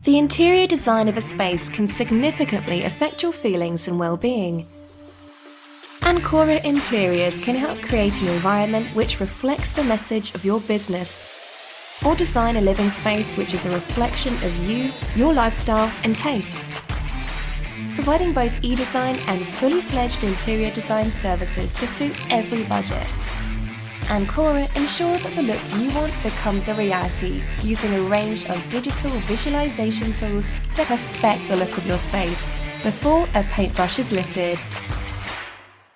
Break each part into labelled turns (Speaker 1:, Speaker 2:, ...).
Speaker 1: The interior design of a space can significantly affect your feelings and well-being. Ancora Interiors can help create an environment which reflects the message of your business, or design a living space which is a reflection of you, your lifestyle and taste. Providing both e-design and fully fledged interior design services to suit every budget. Ancora ensure that the look you want becomes a reality using a range of digital visualization tools to perfect the look of your space before a paintbrush is lifted.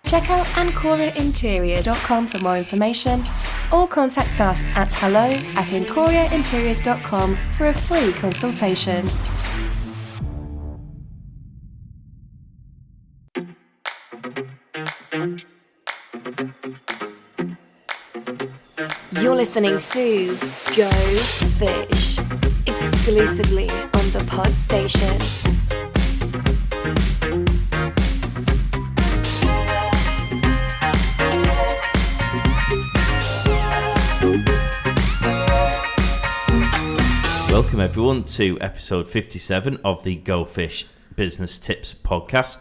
Speaker 1: Check out ancorainterior.com for more information or contact us at hello@encoriainteriors.com for a free consultation. You're listening to Go Fish, exclusively on the Pod Station.
Speaker 2: Welcome everyone to episode 57 of the Go Fish Business Tips podcast.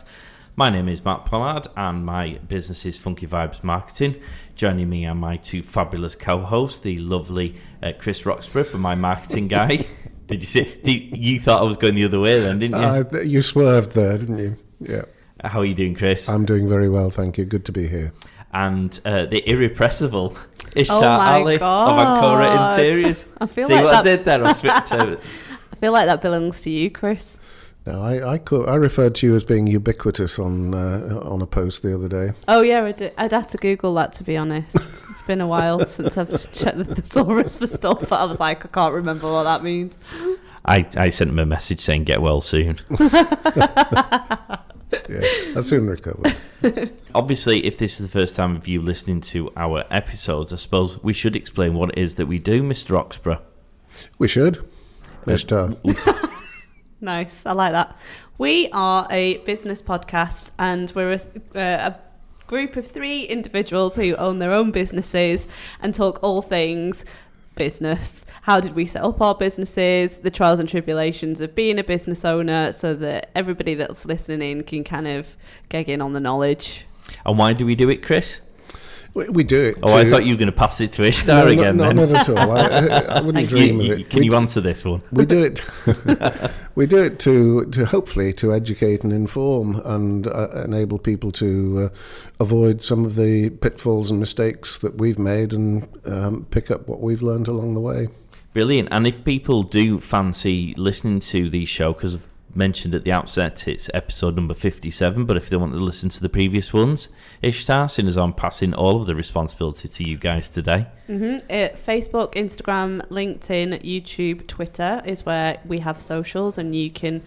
Speaker 2: My name is Matt Pollard and my business is Funky Vibes Marketing. Joining me are my two fabulous co-hosts, the lovely Chris Roxburgh from my marketing guy. Did you see? You thought I was going the other way then, didn't you?
Speaker 3: You swerved there, didn't you? Yeah.
Speaker 2: How are you doing, Chris?
Speaker 3: I'm doing very well, thank you. Good to be here.
Speaker 2: And the irrepressible Ishtar Ali of Ancora Interiors.
Speaker 4: I feel
Speaker 2: see
Speaker 4: like
Speaker 2: what
Speaker 4: that...
Speaker 2: I did there? I slipped over.
Speaker 4: I feel like that belongs to you, Chris.
Speaker 3: No, I referred to you as being ubiquitous on a post the other day.
Speaker 4: Oh yeah, I did. I'd have to Google that, to be honest. It's been a while since I've checked the thesaurus for stuff, but I was like, I can't remember what that means.
Speaker 2: I sent him a message saying get well soon.
Speaker 3: Yeah, I soon recovered.
Speaker 2: Obviously, if this is the first time of you listening to our episodes, I suppose we should explain what it is that we do, Mr. Roxburgh.
Speaker 3: We should. Ishtar.
Speaker 4: Nice, I like that. We are a business podcast and we're a group of 3 individuals who own their own businesses and talk all things business. How did we set up our businesses, the trials and tribulations of being a business owner, so that everybody that's listening in can kind of get in on the knowledge.
Speaker 2: And why do we do it, Chris?
Speaker 3: We do it.
Speaker 2: I thought you were going to pass it to Ishtar again.
Speaker 3: No, not at all. I wouldn't dream of it.
Speaker 2: Can you answer this one?
Speaker 3: We do it. We do it to hopefully to educate and inform and enable people to avoid some of the pitfalls and mistakes that we've made and pick up what we've learned along the way.
Speaker 2: Brilliant. And if people do fancy listening to the show, because I've mentioned at the outset it's episode number 57, but if they want to listen to the previous ones, Ishtar, seeing as I'm passing all of the responsibility to you guys today.
Speaker 4: Facebook, Instagram, LinkedIn, YouTube, Twitter is where we have socials, and you can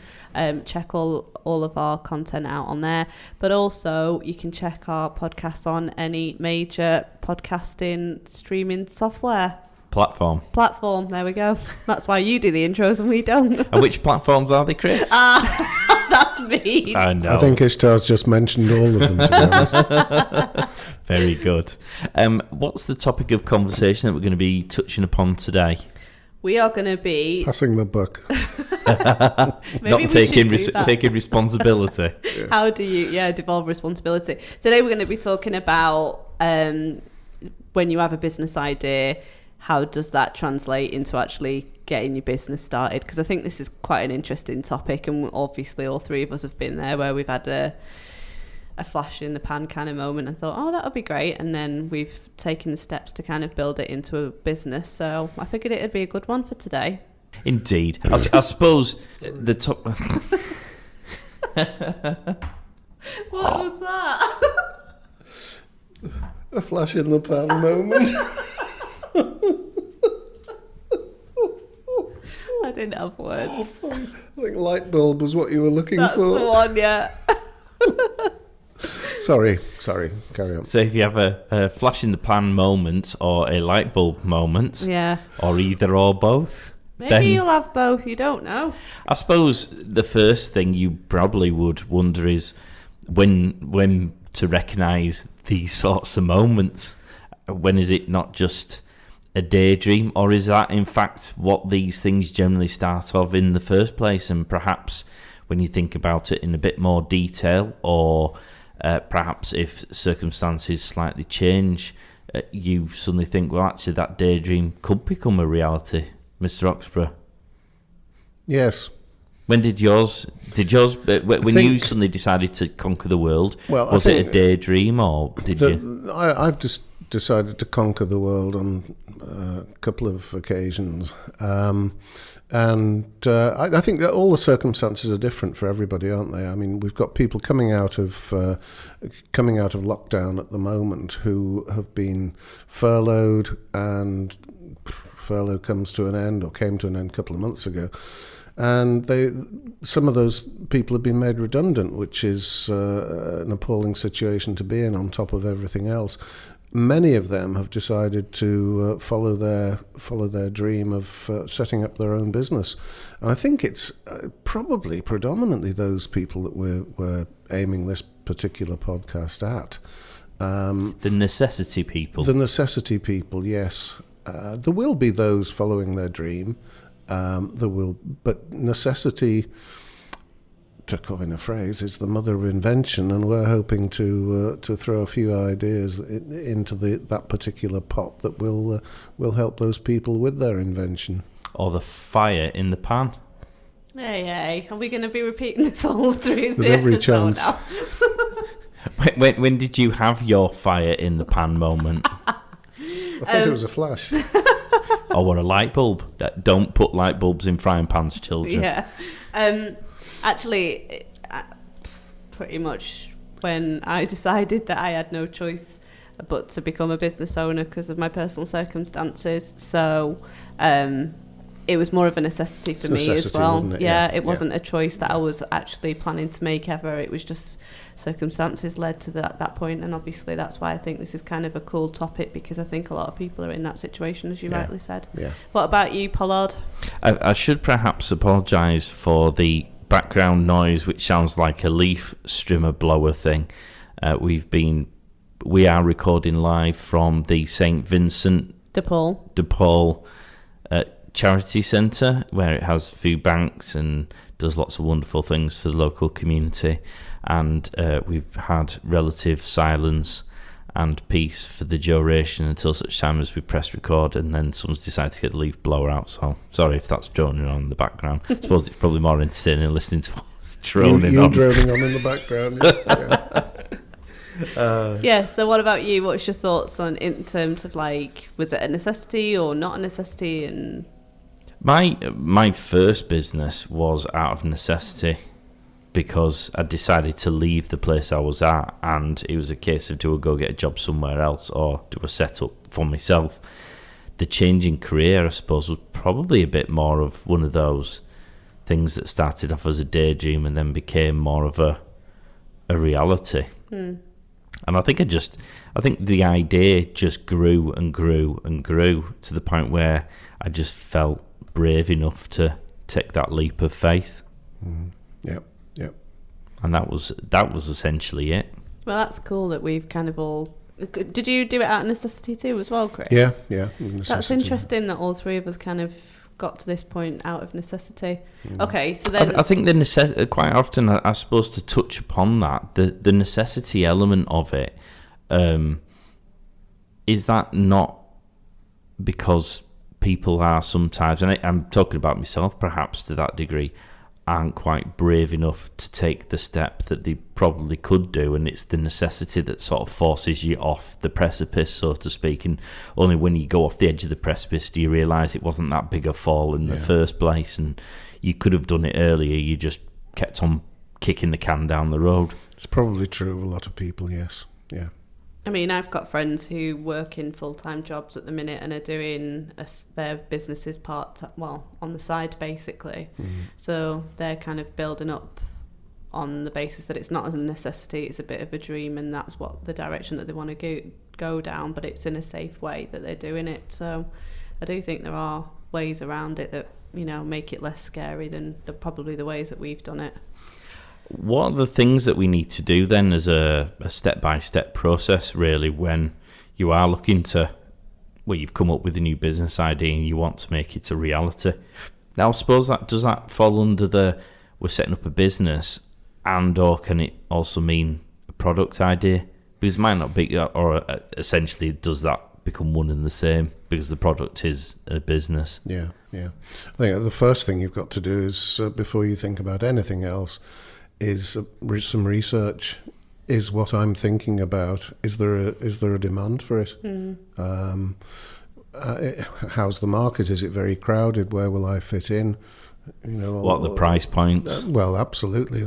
Speaker 4: check all of our content out on there. But also you can check our podcasts on any major podcasting streaming software. Platform, there we go. That's why you do the intros and we don't.
Speaker 2: And which platforms are they, Chris?
Speaker 4: That's me.
Speaker 2: I know.
Speaker 3: I think Ishtar's just mentioned all of them, to be honest.
Speaker 2: Very good. What's the topic of conversation that we're going to be touching upon today?
Speaker 4: We are going to be...
Speaker 3: Passing the buck.
Speaker 2: Not taking responsibility.
Speaker 4: Yeah. How do you devolve responsibility? Today we're going to be talking about when you have a business idea, how does that translate into actually getting your business started? Because I think this is quite an interesting topic, and obviously all 3 of us have been there where we've had a flash in the pan kind of moment and thought, oh, that would be great, and then we've taken the steps to kind of build it into a business. So I figured it would be a good one for today.
Speaker 2: Indeed. I suppose the top...
Speaker 4: What was that?
Speaker 3: A flash in the pan moment.
Speaker 4: I didn't have words.
Speaker 3: I think light bulb was what you were looking
Speaker 4: That's
Speaker 3: for.
Speaker 4: That's the one, yeah.
Speaker 3: Sorry, carry on.
Speaker 2: So if you have a flash in the pan moment or a light bulb moment, or either or both,
Speaker 4: maybe you'll have both, you don't know.
Speaker 2: I suppose the first thing you probably would wonder is when to recognise these sorts of moments. When is it not just a daydream, or is that in fact what these things generally start off in the first place? And perhaps when you think about it in a bit more detail, or perhaps if circumstances slightly change, you suddenly think, well, actually that daydream could become a reality, Mr. Oxborough.
Speaker 3: Yes.
Speaker 2: When did yours, when you suddenly decided to conquer the world, was it a daydream, or did you?
Speaker 3: I've just decided to conquer the world on a couple of occasions. I think that all the circumstances are different for everybody, aren't they? I mean, we've got people coming out of lockdown at the moment who have been furloughed, and furlough comes to an end, or came to an end a couple of months ago. And some of those people have been made redundant, which is an appalling situation to be in on top of everything else. Many of them have decided to follow their dream of setting up their own business. And I think it's probably predominantly those people that we're aiming this particular podcast at.
Speaker 2: The necessity people. The
Speaker 3: necessity people, yes. There will be those following their dream. But necessity, to coin a phrase, is the mother of invention, and we're hoping to throw a few ideas into that particular pot that will help those people with their invention.
Speaker 2: Or the fire in the pan.
Speaker 4: Hey, are we going to be repeating this all through
Speaker 3: There's every chance.
Speaker 4: now?
Speaker 2: when did you have your fire in the pan moment?
Speaker 3: I thought it was a flash.
Speaker 2: Or a light bulb. Don't put light bulbs in frying pans, children.
Speaker 4: Yeah. Actually, pretty much when I decided that I had no choice but to become a business owner because of my personal circumstances. So it was more of a necessity for me as well.
Speaker 3: Wasn't it?
Speaker 4: Yeah, it wasn't a choice that I was actually planning to make ever. It was just circumstances led to that point, and obviously that's why I think this is kind of a cool topic, because I think a lot of people are in that situation, as you rightly said.
Speaker 3: Yeah.
Speaker 4: What about you, Pollard? I
Speaker 2: should perhaps apologise for the background noise, which sounds like a leaf strimmer blower thing. We are recording live from the St Vincent de Paul charity centre, where it has food banks and does lots of wonderful things for the local community, and we've had relative silence and peace for the duration until such time as we press record, and then someone's decided to get the leaf blower out. So sorry if that's droning on in the background. I suppose it's probably more entertaining listening to what's droning on.
Speaker 3: You droning on in the background.
Speaker 4: Yeah. So what about you? What's your thoughts on, in terms of, like, was it a necessity or not a necessity? And
Speaker 2: my first business was out of necessity, because I decided to leave the place I was at, and it was a case of, do I go get a job somewhere else, or do I set up for myself? The change in career, I suppose, was probably a bit more of one of those things that started off as a daydream and then became more of a reality. And I think the idea just grew and grew and grew to the point where I just felt brave enough to take that leap of faith.
Speaker 3: Yep.
Speaker 2: And that was essentially it.
Speaker 4: Well, that's cool that we've kind of all... Did you do it out of necessity too as well, Chris?
Speaker 3: Yeah.
Speaker 4: Necessity. That's interesting that all three of us kind of got to this point out of necessity. Okay, so then...
Speaker 2: I think quite often, I suppose, to touch upon that, the necessity element of it, is that not because people are sometimes, and I'm talking about myself perhaps to that degree, aren't quite brave enough to take the step that they probably could do, and it's the necessity that sort of forces you off the precipice, so to speak, and only when you go off the edge of the precipice do you realise it wasn't that big a fall in the first place, and you could have done it earlier, you just kept on kicking the can down the road.
Speaker 3: It's probably true of a lot of people, yes. Yeah.
Speaker 4: I mean, I've got friends who work in full-time jobs at the minute and are doing their businesses on the side, basically. So they're kind of building up on the basis that it's not as a necessity, it's a bit of a dream, and that's what the direction that they want to go down, but it's in a safe way that they're doing it. So I do think there are ways around it that, make it less scary than probably the ways that we've done it.
Speaker 2: What are the things that we need to do then as a step-by-step process, really, when you are looking to well, you've come up with a new business idea and you want to make it a reality. Now, I suppose does that fall under we're setting up a business, or can it also mean a product idea? Because it might not be, or essentially does that become one and the same because the product is a business?
Speaker 3: Yeah. I think the first thing you've got to do is, before you think about anything else, is some research. Is what I'm thinking about, is there a demand for it? How's the market? Is it very crowded? Where will I fit in?
Speaker 2: What are the price points?
Speaker 3: Well, absolutely.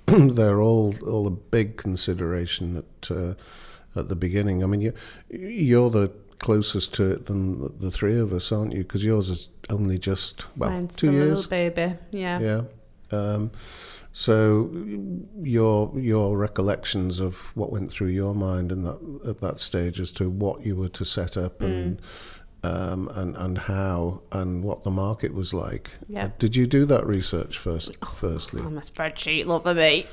Speaker 3: They're all a big consideration at the beginning. I mean, you're the closest to it than the three of us, aren't you? Because yours is only just
Speaker 4: Mine's
Speaker 3: 2 years.
Speaker 4: Still a little baby, yeah.
Speaker 3: Yeah. So your recollections of what went through your mind at that stage as to what you were to set up and how and what the market was like.
Speaker 4: Yeah.
Speaker 3: Did you do that research firstly?
Speaker 4: I'm a spreadsheet lover, mate.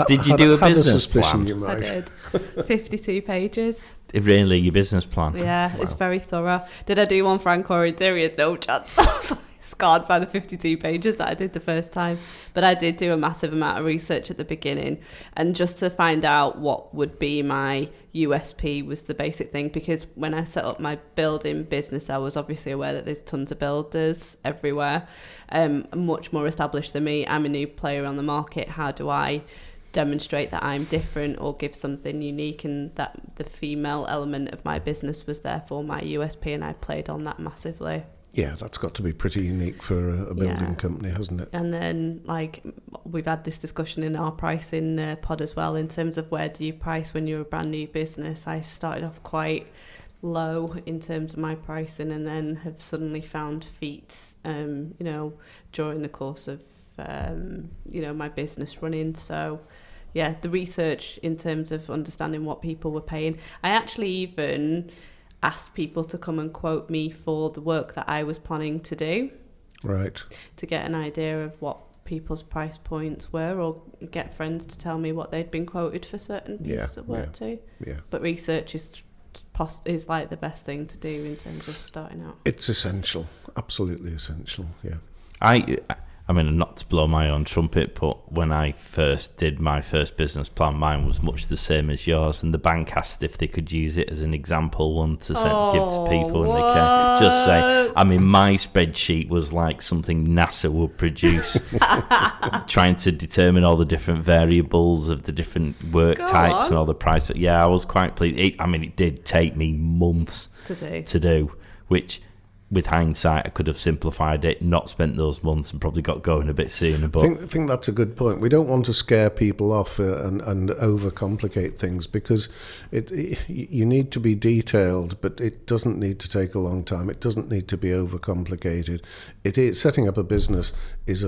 Speaker 2: Did you do a business
Speaker 3: suspicion
Speaker 2: plan?
Speaker 3: You
Speaker 4: I
Speaker 3: might.
Speaker 4: did. 52 pages.
Speaker 2: Really, your business plan?
Speaker 4: Yeah,
Speaker 2: Wow.
Speaker 4: it's very thorough. Did I do one for Core Interiors? No chance. I was like scarred by the 52 pages that I did the first time. But I did do a massive amount of research at the beginning, and just to find out what would be my USP was the basic thing, because when I set up my building business, I was obviously aware that there's tons of builders everywhere, much more established than me. I'm a new player on the market. How do I demonstrate that I'm different or give something unique? And that the female element of my business was therefore my USP, and I played on that massively.
Speaker 3: Yeah, that's got to be pretty unique for a building company, hasn't it?
Speaker 4: And then, like, we've had this discussion in our pricing pod as well, in terms of where do you price when you're a brand new business. I started off quite low in terms of my pricing, and then have suddenly found feats, during the course of, my business running. So, yeah, the research in terms of understanding what people were paying. I actually even asked people to come and quote me for the work that I was planning to do.
Speaker 3: Right.
Speaker 4: To get an idea of what people's price points were, or get friends to tell me what they'd been quoted for certain pieces of work too. Yeah. But research is like the best thing to do in terms of starting out.
Speaker 3: It's essential. Absolutely essential, yeah.
Speaker 2: I mean, not to blow my own trumpet, but when I first did my first business plan, mine was much the same as yours, and the bank asked if they could use it as an example one to give to people, and they can just say, I mean, my spreadsheet was like something NASA would produce, trying to determine all the different variables of the different work types and all the price. Yeah, I was quite pleased. It did take me months to do, which, with hindsight, I could have simplified it, not spent those months, and probably got going a bit sooner. But
Speaker 3: I think that's a good point. We don't want to scare people off and overcomplicate things, because you need to be detailed, but it doesn't need to take a long time. It doesn't need to be overcomplicated. Setting up a business is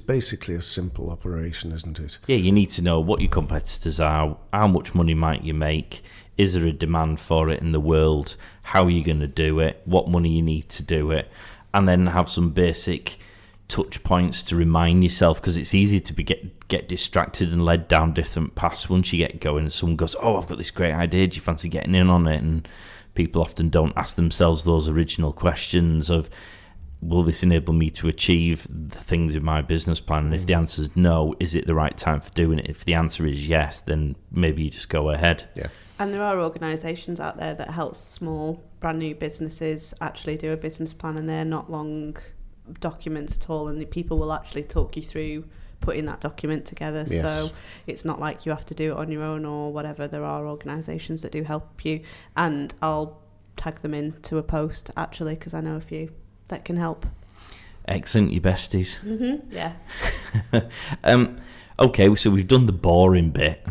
Speaker 3: basically a simple operation, isn't it?
Speaker 2: Yeah, you need to know what your competitors are, how much money might you make, is there a demand for it in the world, how are you going to do it, what money you need to do it, and then have some basic touch points to remind yourself, because it's easy to get distracted and led down different paths once you get going, and someone goes, I've got this great idea, do you fancy getting in on it? And people often don't ask themselves those original questions of, will this enable me to achieve the things in my business plan? And if the answer is no, is it the right time for doing it? If the answer is yes, then maybe you just go ahead.
Speaker 3: Yeah.
Speaker 4: And there are organisations out there that help small, brand new businesses actually do a business plan, and they're not long documents at all, and the people will actually talk you through putting that document together.
Speaker 3: Yes.
Speaker 4: So it's not like you have to do it on your own or whatever. There are organisations that do help you, and I'll tag them into a post actually, because I know a few that can help.
Speaker 2: Excellent, you besties.
Speaker 4: Mm-hmm. Yeah.
Speaker 2: Okay, so we've done the boring bit.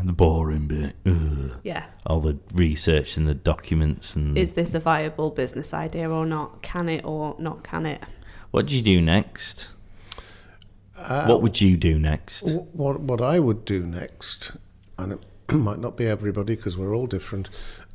Speaker 2: Ugh.
Speaker 4: Yeah.
Speaker 2: All the research and the documents. And
Speaker 4: is this a viable business idea or not? Can it or not can it?
Speaker 2: What do you do next? What would you do next?
Speaker 3: What I would do next, and it might not be everybody because we're all different,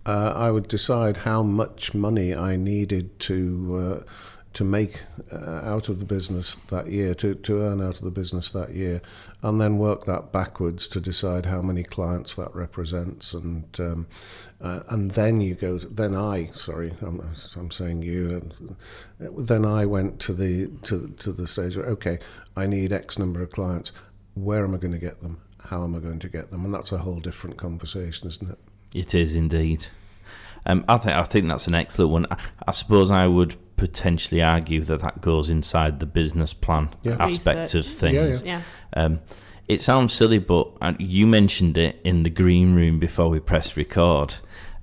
Speaker 3: I would decide how much money I needed to to make out of the business that year, to earn out of the business that year, and then work that backwards to decide how many clients that represents, and then you go. I'm saying you. Then I went to the stage where, okay, I need X number of clients. Where am I going to get them? How am I going to get them? And that's a whole different conversation, isn't it?
Speaker 2: It is indeed. I think that's an excellent one. I suppose I would potentially argue that goes inside the business plan aspect of things.
Speaker 4: Yeah.
Speaker 2: It sounds silly, but you mentioned it in the green room before we pressed record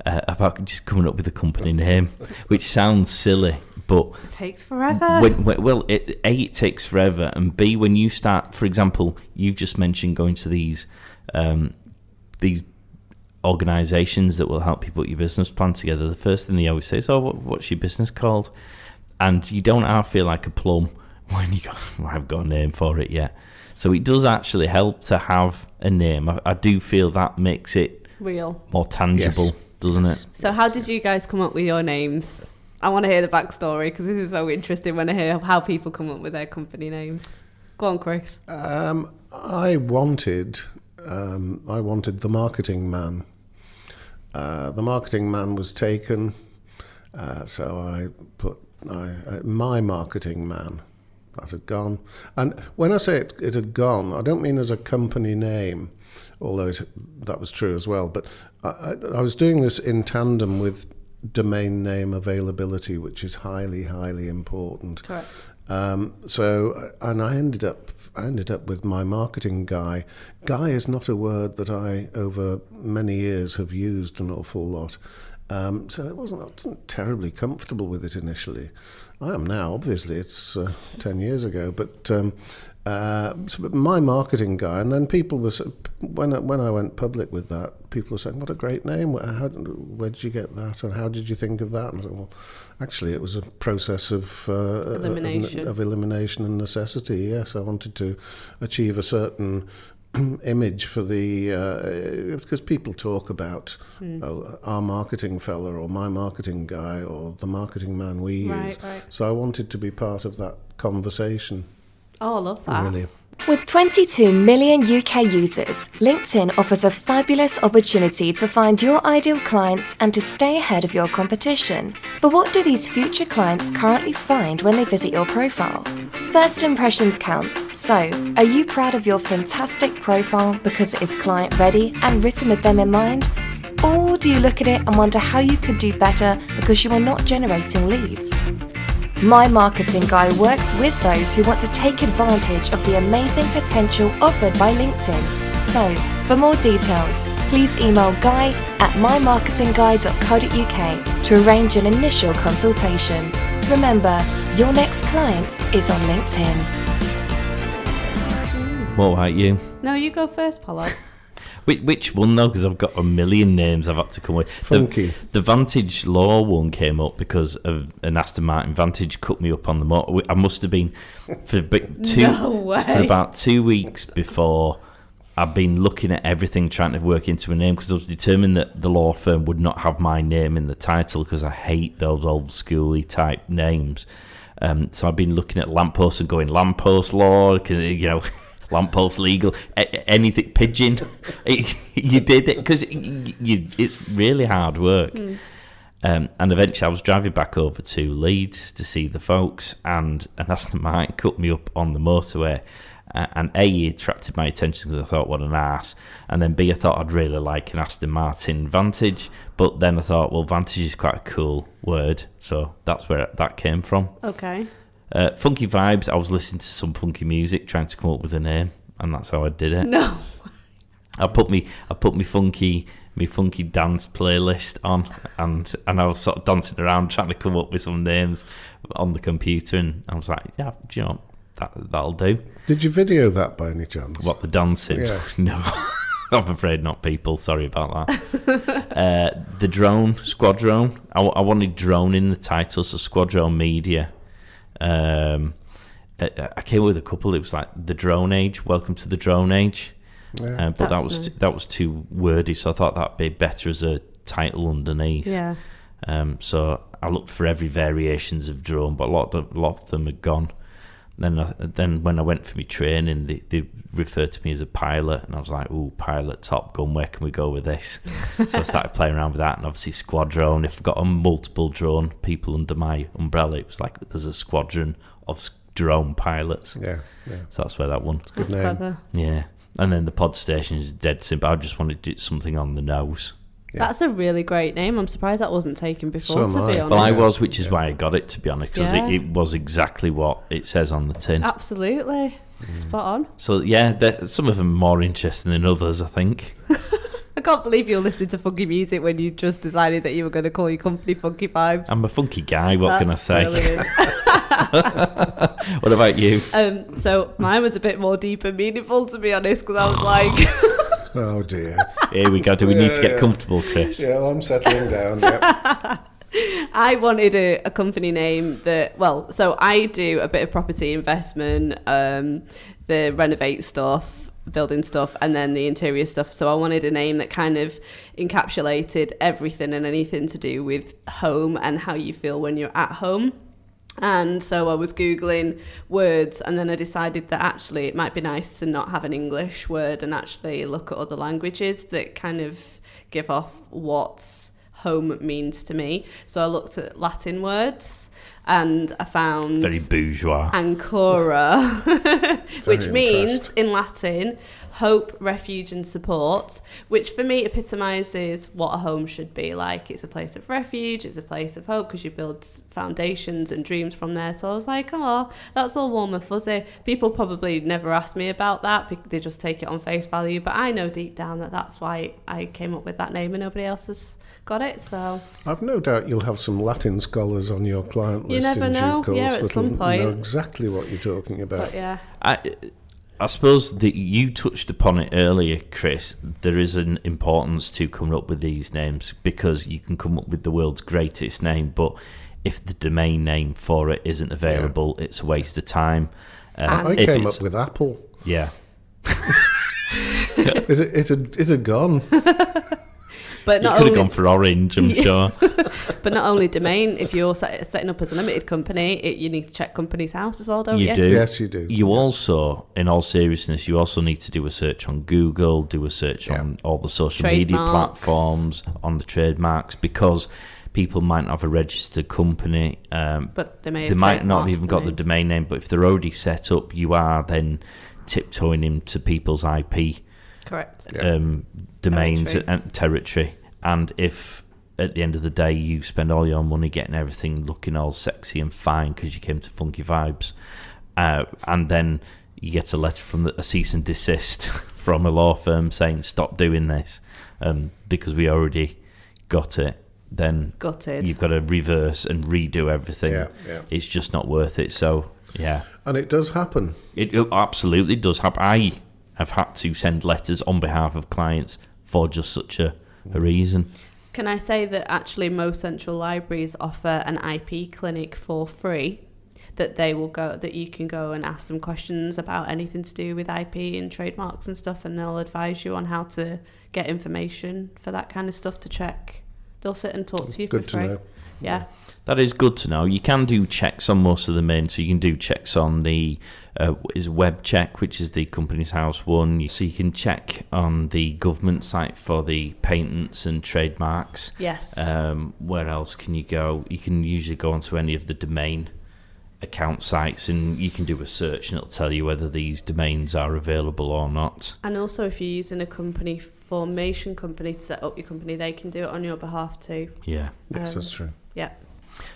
Speaker 2: about just coming up with a company name, which sounds silly, but
Speaker 4: it takes forever.
Speaker 2: it takes forever, and B, when you start, for example, you've just mentioned going to these organisations that will help you put your business plan together. The first thing they always say is, what's your business called? And you don't half feel like a plum when you go, I've got a name for it yet. So it does actually help to have a name. I do feel that makes it
Speaker 4: real,
Speaker 2: more tangible, doesn't it?
Speaker 4: So how did you guys come up with your names? I want to hear the backstory, because this is so interesting when I hear how people come up with their company names. Go on, Chris.
Speaker 3: I wanted the marketing man. The marketing man was taken, so I put my marketing man. That had gone. And when I say it had gone, I don't mean as a company name, although that was true as well. But I was doing this in tandem with domain name availability, which is highly, highly important.
Speaker 4: Correct.
Speaker 3: And I ended up with my marketing guy. Guy is not a word that I, over many years, have used an awful lot. So I wasn't terribly comfortable with it initially. I am now, obviously. It's 10 years ago. But my marketing guy, and then people were, when I went public with that, people were saying, what a great name. Where did you get that? And how did you think of that? And I said, well, actually, it was a process of elimination and necessity. Yes, I wanted to achieve a certain image for because people talk about our marketing fella or my marketing guy or the marketing man we use. Right. So I wanted to be part of that conversation.
Speaker 4: Oh, I love that.
Speaker 3: Really.
Speaker 1: With 22 million UK users, LinkedIn offers a fabulous opportunity to find your ideal clients and to stay ahead of your competition. But what do these future clients currently find when they visit your profile? First impressions count. So, are you proud of your fantastic profile because it is client ready and written with them in mind? Or do you look at it and wonder how you could do better because you are not generating leads? My Marketing Guy works with those who want to take advantage of the amazing potential offered by LinkedIn. So, for more details, please email guy@mymarketingguy.co.uk to arrange an initial consultation. Remember, your next client is on LinkedIn.
Speaker 2: What about you?
Speaker 4: No, you go first, Pollard.
Speaker 2: Which one though? Because I've got a million names I've had to come with.
Speaker 3: Funky.
Speaker 2: The Vantage Law one came up because of an Aston Martin Vantage cut me up on the motor. I must have been for about 2 weeks before. I've been looking at everything, trying to work into a name because I was determined that the law firm would not have my name in the title because I hate those old schooly type names. So I've been looking at lampposts and going lamppost law, lamppost legal, anything pigeon. You did it because it's really hard work. And eventually I was driving back over to Leeds to see the folks, and an Aston Martin cut me up on the motorway. And A, it attracted my attention because I thought, what an arse. And then B, I thought I'd really like an Aston Martin Vantage. But then I thought, well, Vantage is quite a cool word. So that's where that came from.
Speaker 4: Okay.
Speaker 2: Funky Vibes, I was listening to some funky music, trying to come up with a name. And that's how I did it.
Speaker 4: No.
Speaker 2: I put me funky dance playlist on, and I was sort of dancing around trying to come up with some names on the computer. And I was like, yeah, do you know, that'll do.
Speaker 3: Did you video that by any chance?
Speaker 2: What, the dancing?
Speaker 3: Yeah.
Speaker 2: No, I'm afraid not, people. Sorry about that. The drone, Squadrone. I wanted drone in the title, so Squadrone Media. I came up with a couple. It was like the Drone Age. Welcome to the Drone Age.
Speaker 3: Yeah.
Speaker 2: But that was too wordy, so I thought that'd be better as a title underneath.
Speaker 4: Yeah.
Speaker 2: So I looked for every variations of drone, but a lot of them are gone. Then when I went for my training, they referred to me as a pilot, and I was like, "Ooh, pilot, Top Gun, where can we go with this?" So I started playing around with that, and obviously squadron. If I've got a multiple drone people under my umbrella, it was like there's a squadron of drone pilots.
Speaker 3: Yeah.
Speaker 2: So that's where that one.
Speaker 3: Good name.
Speaker 4: Clever.
Speaker 2: Yeah, and then the pod station is dead simple. I just wanted to do something on the nose.
Speaker 3: Yeah.
Speaker 4: That's a really great name. I'm surprised that wasn't taken before,
Speaker 3: So
Speaker 4: to
Speaker 3: am
Speaker 4: be
Speaker 3: I.
Speaker 4: honest.
Speaker 2: Well, I was, which is why I got it, to be honest, because
Speaker 4: Yeah.
Speaker 2: it was exactly what it says on the tin.
Speaker 4: Absolutely. Spot on.
Speaker 2: So, yeah, some of them are more interesting than others, I think.
Speaker 4: I can't believe you're listening to funky music when you just decided that you were going to call your company Funky Vibes.
Speaker 2: I'm a funky guy, what can I
Speaker 4: That's
Speaker 2: say?
Speaker 4: brilliant.
Speaker 2: What about you?
Speaker 4: So mine was a bit more deep and meaningful, to be honest, because I was like...
Speaker 3: Oh dear.
Speaker 2: Here we go. Do we need to get
Speaker 3: Yeah.
Speaker 2: comfortable, Chris?
Speaker 3: Yeah, well, I'm settling down. Yeah.
Speaker 4: I wanted a company name that, well, so I do a bit of property investment, the renovate stuff, building stuff, and then the interior stuff. So I wanted a name that kind of encapsulated everything and anything to do with home and how you feel when you're at home. And so I was Googling words, and then I decided that actually it might be nice to not have an English word and actually look at other languages that kind of give off what's home means to me. So I looked at Latin words, and I found
Speaker 2: Very bourgeois.
Speaker 4: ancora, which
Speaker 3: Very
Speaker 4: means
Speaker 3: impressed.
Speaker 4: in Latin hope, refuge and support, which for me epitomizes what a home should be like. It's a place of refuge, it's a place of hope, because you build foundations and dreams from there. So I was like, oh, that's all warm and fuzzy. People probably never ask me about that, they just take it on face value, but I know deep down that that's why I came up with that name and nobody else has got it. So
Speaker 3: I've no doubt you'll have some Latin scholars on your client
Speaker 4: You
Speaker 3: list
Speaker 4: never
Speaker 3: in
Speaker 4: know.
Speaker 3: due course
Speaker 4: Yeah, at
Speaker 3: that'll
Speaker 4: some point.
Speaker 3: know exactly what you're talking about.
Speaker 4: but yeah,
Speaker 2: I suppose that you touched upon it earlier, Chris. There is an importance to coming up with these names, because you can come up with the world's greatest name, but if the domain name for it isn't available, it's a waste of time.
Speaker 3: I
Speaker 2: If
Speaker 3: came
Speaker 2: it's-
Speaker 3: up with Apple.
Speaker 2: Yeah.
Speaker 3: Is it gone?
Speaker 4: but
Speaker 2: You
Speaker 4: not
Speaker 2: could have
Speaker 4: only
Speaker 2: gone for orange, I'm sure.
Speaker 4: But not only domain, if you're setting up as a limited company, you need to check Companies House as well, don't you?
Speaker 2: You do.
Speaker 3: Yes, you do.
Speaker 2: You also, in all seriousness, you also need to do a search on Google, do a search on all the social media
Speaker 4: Trademarks.
Speaker 2: platforms, on the trademarks, because people might not have a registered company.
Speaker 4: But they
Speaker 2: They might not have
Speaker 4: trademarked
Speaker 2: even got the domain name, but if they're already set up, you are then tiptoeing into people's IP
Speaker 4: Correct.
Speaker 2: domains
Speaker 4: Territory.
Speaker 2: and territory. And if at the end of the day you spend all your money getting everything looking all sexy and fine because you came to Funky Vibes, and then you get a letter from a cease and desist from a law firm saying stop doing this because we already got it, then
Speaker 4: Gutted.
Speaker 2: you've got to reverse and redo everything.
Speaker 3: Yeah.
Speaker 2: It's just not worth it. So yeah,
Speaker 3: And it does happen.
Speaker 2: it absolutely does happen. I have had to send letters on behalf of clients for just such a reason.
Speaker 4: Can I say that actually most central libraries offer an IP clinic for free, that you can go and ask them questions about anything to do with IP and trademarks and stuff, and they'll advise you on how to get information for that kind of stuff to check. They'll sit and talk to you
Speaker 3: Good
Speaker 4: for
Speaker 3: to
Speaker 4: free.
Speaker 3: know.
Speaker 4: Yeah.
Speaker 2: That is good to know. You can do checks on most of the main, so you can do checks on the web check, which is the Companies House one. So you can check on the government site for the patents and trademarks.
Speaker 4: Yes.
Speaker 2: Where else can you go? You can usually go onto any of the domain account sites, and you can do a search, and it'll tell you whether these domains are available or not.
Speaker 4: And also, if you're using a company formation company to set up your company, they can do it on your behalf too.
Speaker 2: Yeah.
Speaker 3: Yes, that's true.
Speaker 4: Yeah.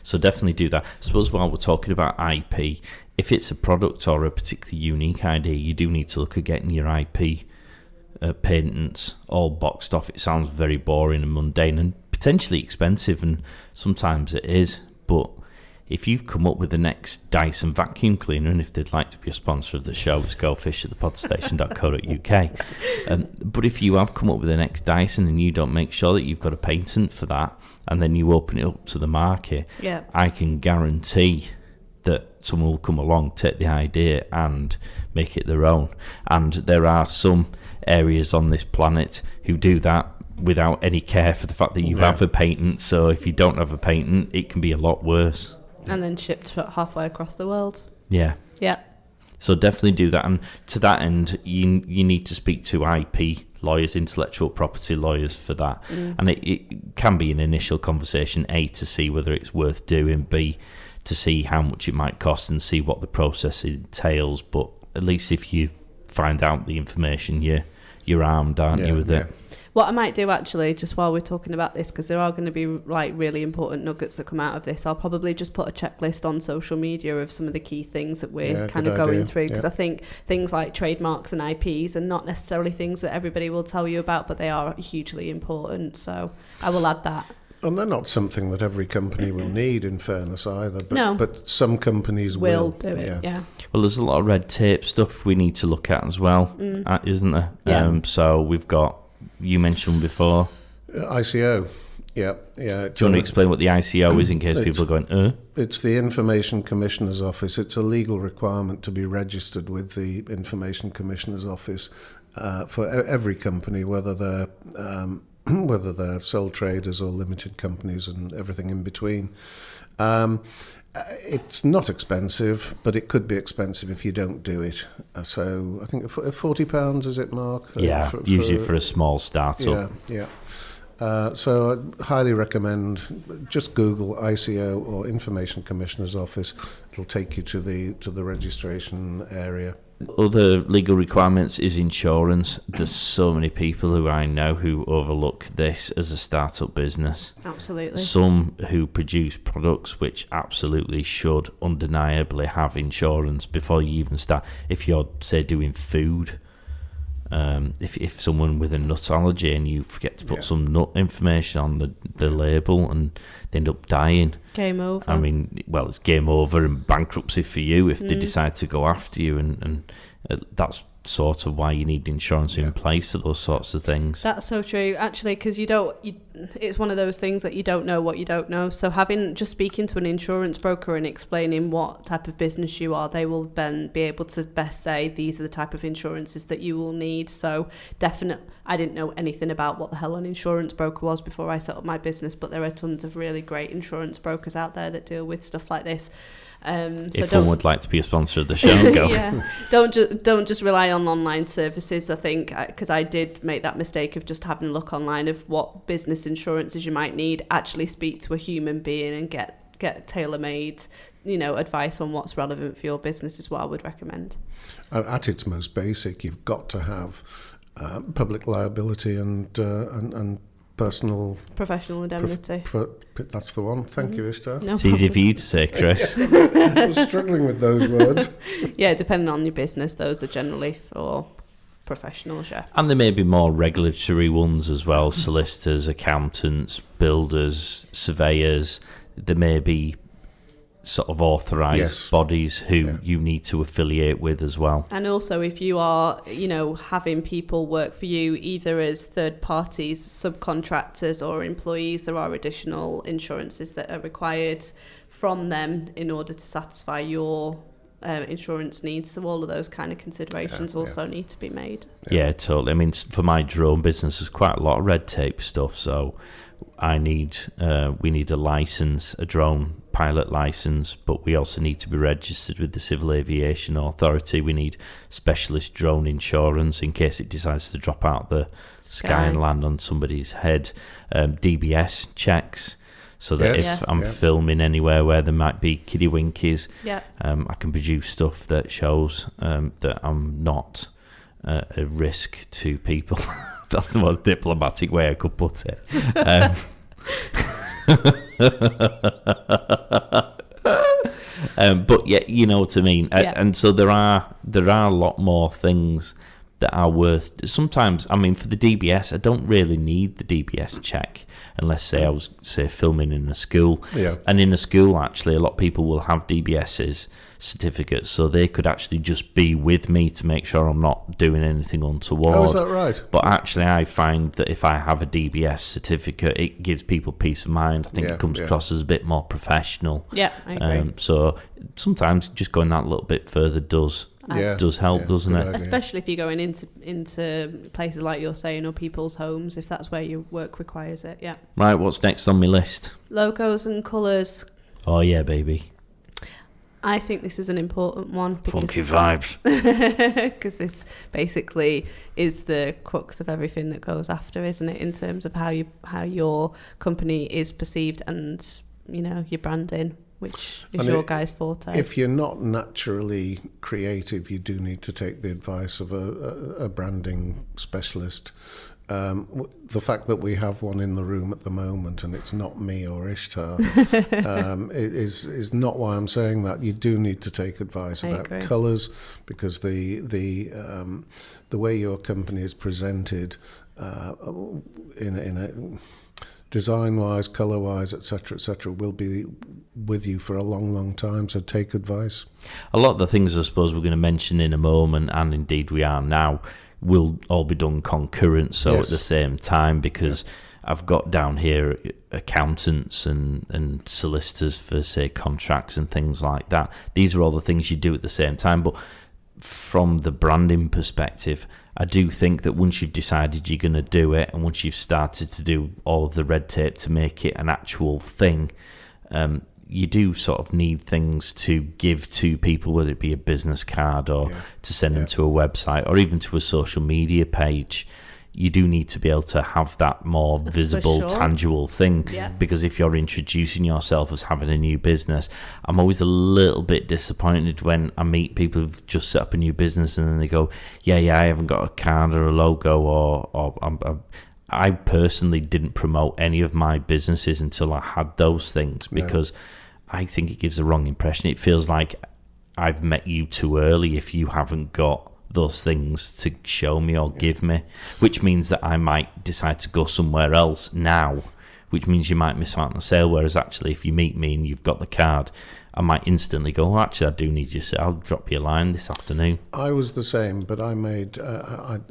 Speaker 2: So definitely do that. I suppose while we're talking about IP, if it's a product or a particularly unique idea, you do need to look at getting your IP patents all boxed off. It sounds very boring and mundane and potentially expensive, and sometimes it is, but if you've come up with the next Dyson vacuum cleaner, and if they'd like to be a sponsor of the show, it's gofish@thepodstation.co.uk. But if you have come up with the next Dyson and you don't make sure that you've got a patent for that, and then you open it up to the market,
Speaker 4: Yeah.
Speaker 2: I can guarantee that someone will come along, take the idea and make it their own. And there are some areas on this planet who do that without any care for the fact that you have a patent. So if you don't have a patent, it can be a lot worse.
Speaker 4: And then shipped halfway across the world.
Speaker 2: Yeah.
Speaker 4: Yeah.
Speaker 2: So definitely do that. And to that end, you need to speak to IP lawyers, intellectual property lawyers for that. And it can be an initial conversation, A, to see whether it's worth doing, B, to see how much it might cost and see what the process entails. But at least if you find out the information, you're armed, aren't you, with it?
Speaker 4: What I might do actually, just while we're talking about this, because there are going to be like really important nuggets that come out of this, I'll probably just put a checklist on social media of some of the key things that we're kind of going through, because I think things like trademarks and IPs are not necessarily things that everybody will tell you about, but they are hugely important. So I will add that.
Speaker 3: And they're not something that every company will need, in fairness, either. But, but some companies
Speaker 4: will do it, yeah.
Speaker 2: Well, there's a lot of red tape stuff we need to look at as well, isn't there?
Speaker 4: Yeah.
Speaker 2: So we've got, you mentioned before,
Speaker 3: ICO. Yeah.
Speaker 2: Do you want to explain what the ICO is in case people are going,
Speaker 3: It's the Information Commissioner's Office. It's a legal requirement to be registered with the Information Commissioner's Office for every company, whether they're sole traders or limited companies and everything in between. It's not expensive, but it could be expensive if you don't do it. So I think £40, is it, Mark?
Speaker 2: Yeah, usually for a small startup.
Speaker 3: Yeah. So I highly recommend just Google ICO or Information Commissioner's Office. It'll take you to the registration area.
Speaker 2: Other legal requirements is insurance. There's so many people who I know who overlook this as a startup business.
Speaker 4: Absolutely. Some
Speaker 2: who produce products which absolutely should undeniably have insurance before you even start. If you're, say, doing food, if someone with a nut allergy and you forget to put some nut information on the label and they end up dying.
Speaker 4: Game over.
Speaker 2: I mean, well, it's game over and bankruptcy for you if they decide to go after you, and that's sort of why you need insurance in place for those sorts of things.
Speaker 4: That's so true, actually, because it's one of those things that you don't know what you don't know. So just speaking to an insurance broker and explaining what type of business you are, they will then be able to best say these are the type of insurances that you will need. So definitely, I didn't know anything about what the hell an insurance broker was before I set up my business, but there are tons of really great insurance brokers out there that deal with stuff like this.
Speaker 2: If one would like to be a sponsor of the show, go.
Speaker 4: Don't just rely on online services. I think because I did make that mistake of just having a look online of what business insurances you might need. Actually, speak to a human being and get tailor-made, advice on what's relevant for your business is what I would recommend.
Speaker 3: At its most basic, you've got to have public liability and
Speaker 4: professional indemnity.
Speaker 3: That's the one. Thank you, Ishtar.
Speaker 4: No
Speaker 2: it's
Speaker 4: problem.
Speaker 2: Easy for you to say, Chris.
Speaker 3: I was struggling with those words.
Speaker 4: Yeah, depending on your business, those are generally for professionals, yeah.
Speaker 2: And there may be more regulatory ones as well, solicitors, accountants, builders, surveyors. There may be sort of authorised bodies who you need to affiliate with as well.
Speaker 4: And also if you are, having people work for you either as third parties, subcontractors or employees, there are additional insurances that are required from them in order to satisfy your insurance needs. So all of those kind of considerations also need to be made.
Speaker 2: Yeah, totally. I mean, for my drone business, there's quite a lot of red tape stuff. So we need a license, a drone pilot license, but we also need to be registered with the Civil Aviation Authority. We need specialist drone insurance in case it decides to drop out the sky and land on somebody's head. DBS checks, so that if I'm filming anywhere where there might be kiddie winkies, I can produce stuff that shows that I'm not a risk to people. That's the most diplomatic way I could put it. But yeah, you know what I mean. And so there are a lot more things that are worth. Sometimes, I mean, for the DBS, I don't really need the DBS check unless, say, I was filming in a school. Yeah. And in a school, actually, a lot of people will have DBS's certificates, so they could actually just be with me to make sure I'm not doing anything untoward.
Speaker 3: Oh, is that right?
Speaker 2: But actually, I find that if I have a DBS certificate, it gives people peace of mind. I think it comes across as a bit more professional.
Speaker 4: Yeah, I agree.
Speaker 2: So sometimes just going that little bit further does
Speaker 3: Yeah,
Speaker 2: does help, doesn't
Speaker 3: good
Speaker 2: it?
Speaker 3: idea.
Speaker 4: Especially if you're going into places like you're saying, or people's homes, if that's where your work requires it. Yeah.
Speaker 2: Right, what's next on my list?
Speaker 4: Logos and colours.
Speaker 2: Oh yeah, baby.
Speaker 4: I think this is an important one
Speaker 2: Funky vibes.
Speaker 4: because this basically is the crux of everything that goes after, isn't it? In terms of how your company is perceived and your branding, which is your guys' forte.
Speaker 3: If you're not naturally creative, you do need to take the advice of a branding specialist. The fact that we have one in the room at the moment and it's not me or Ishtar is not why I'm saying that. You do need to take advice about colours, because the way your company is presented in a design-wise, colour-wise, etc., will be with you for a long, long time. So take advice.
Speaker 2: A lot of the things I suppose we're going to mention in a moment, and indeed we are now, will all be done concurrent, so
Speaker 3: Yes.
Speaker 2: at the same time, because I've got down here accountants and solicitors for, say, contracts and things like that. These are all the things you do at the same time. But from the branding perspective, I do think that once you've decided you're going to do it, and once you've started to do all of the red tape to make it an actual thing, you do sort of need things to give to people, whether it be a business card or to send them to a website or even to a social media page. You do need to be able to have that more visible, tangible thing. Yeah. Because if you're introducing yourself as having a new business, I'm always a little bit disappointed when I meet people who've just set up a new business and then they go, I haven't got a card or a logo, or I personally didn't promote any of my businesses until I had those things, because I think it gives the wrong impression. It feels like I've met you too early if you haven't got those things to show me or give me, which means that I might decide to go somewhere else now, which means you might miss out on the sale. Whereas actually, if you meet me and you've got the card, I might instantly go, actually, I do need you, so I'll drop you a line this afternoon.
Speaker 3: I was the same, but I made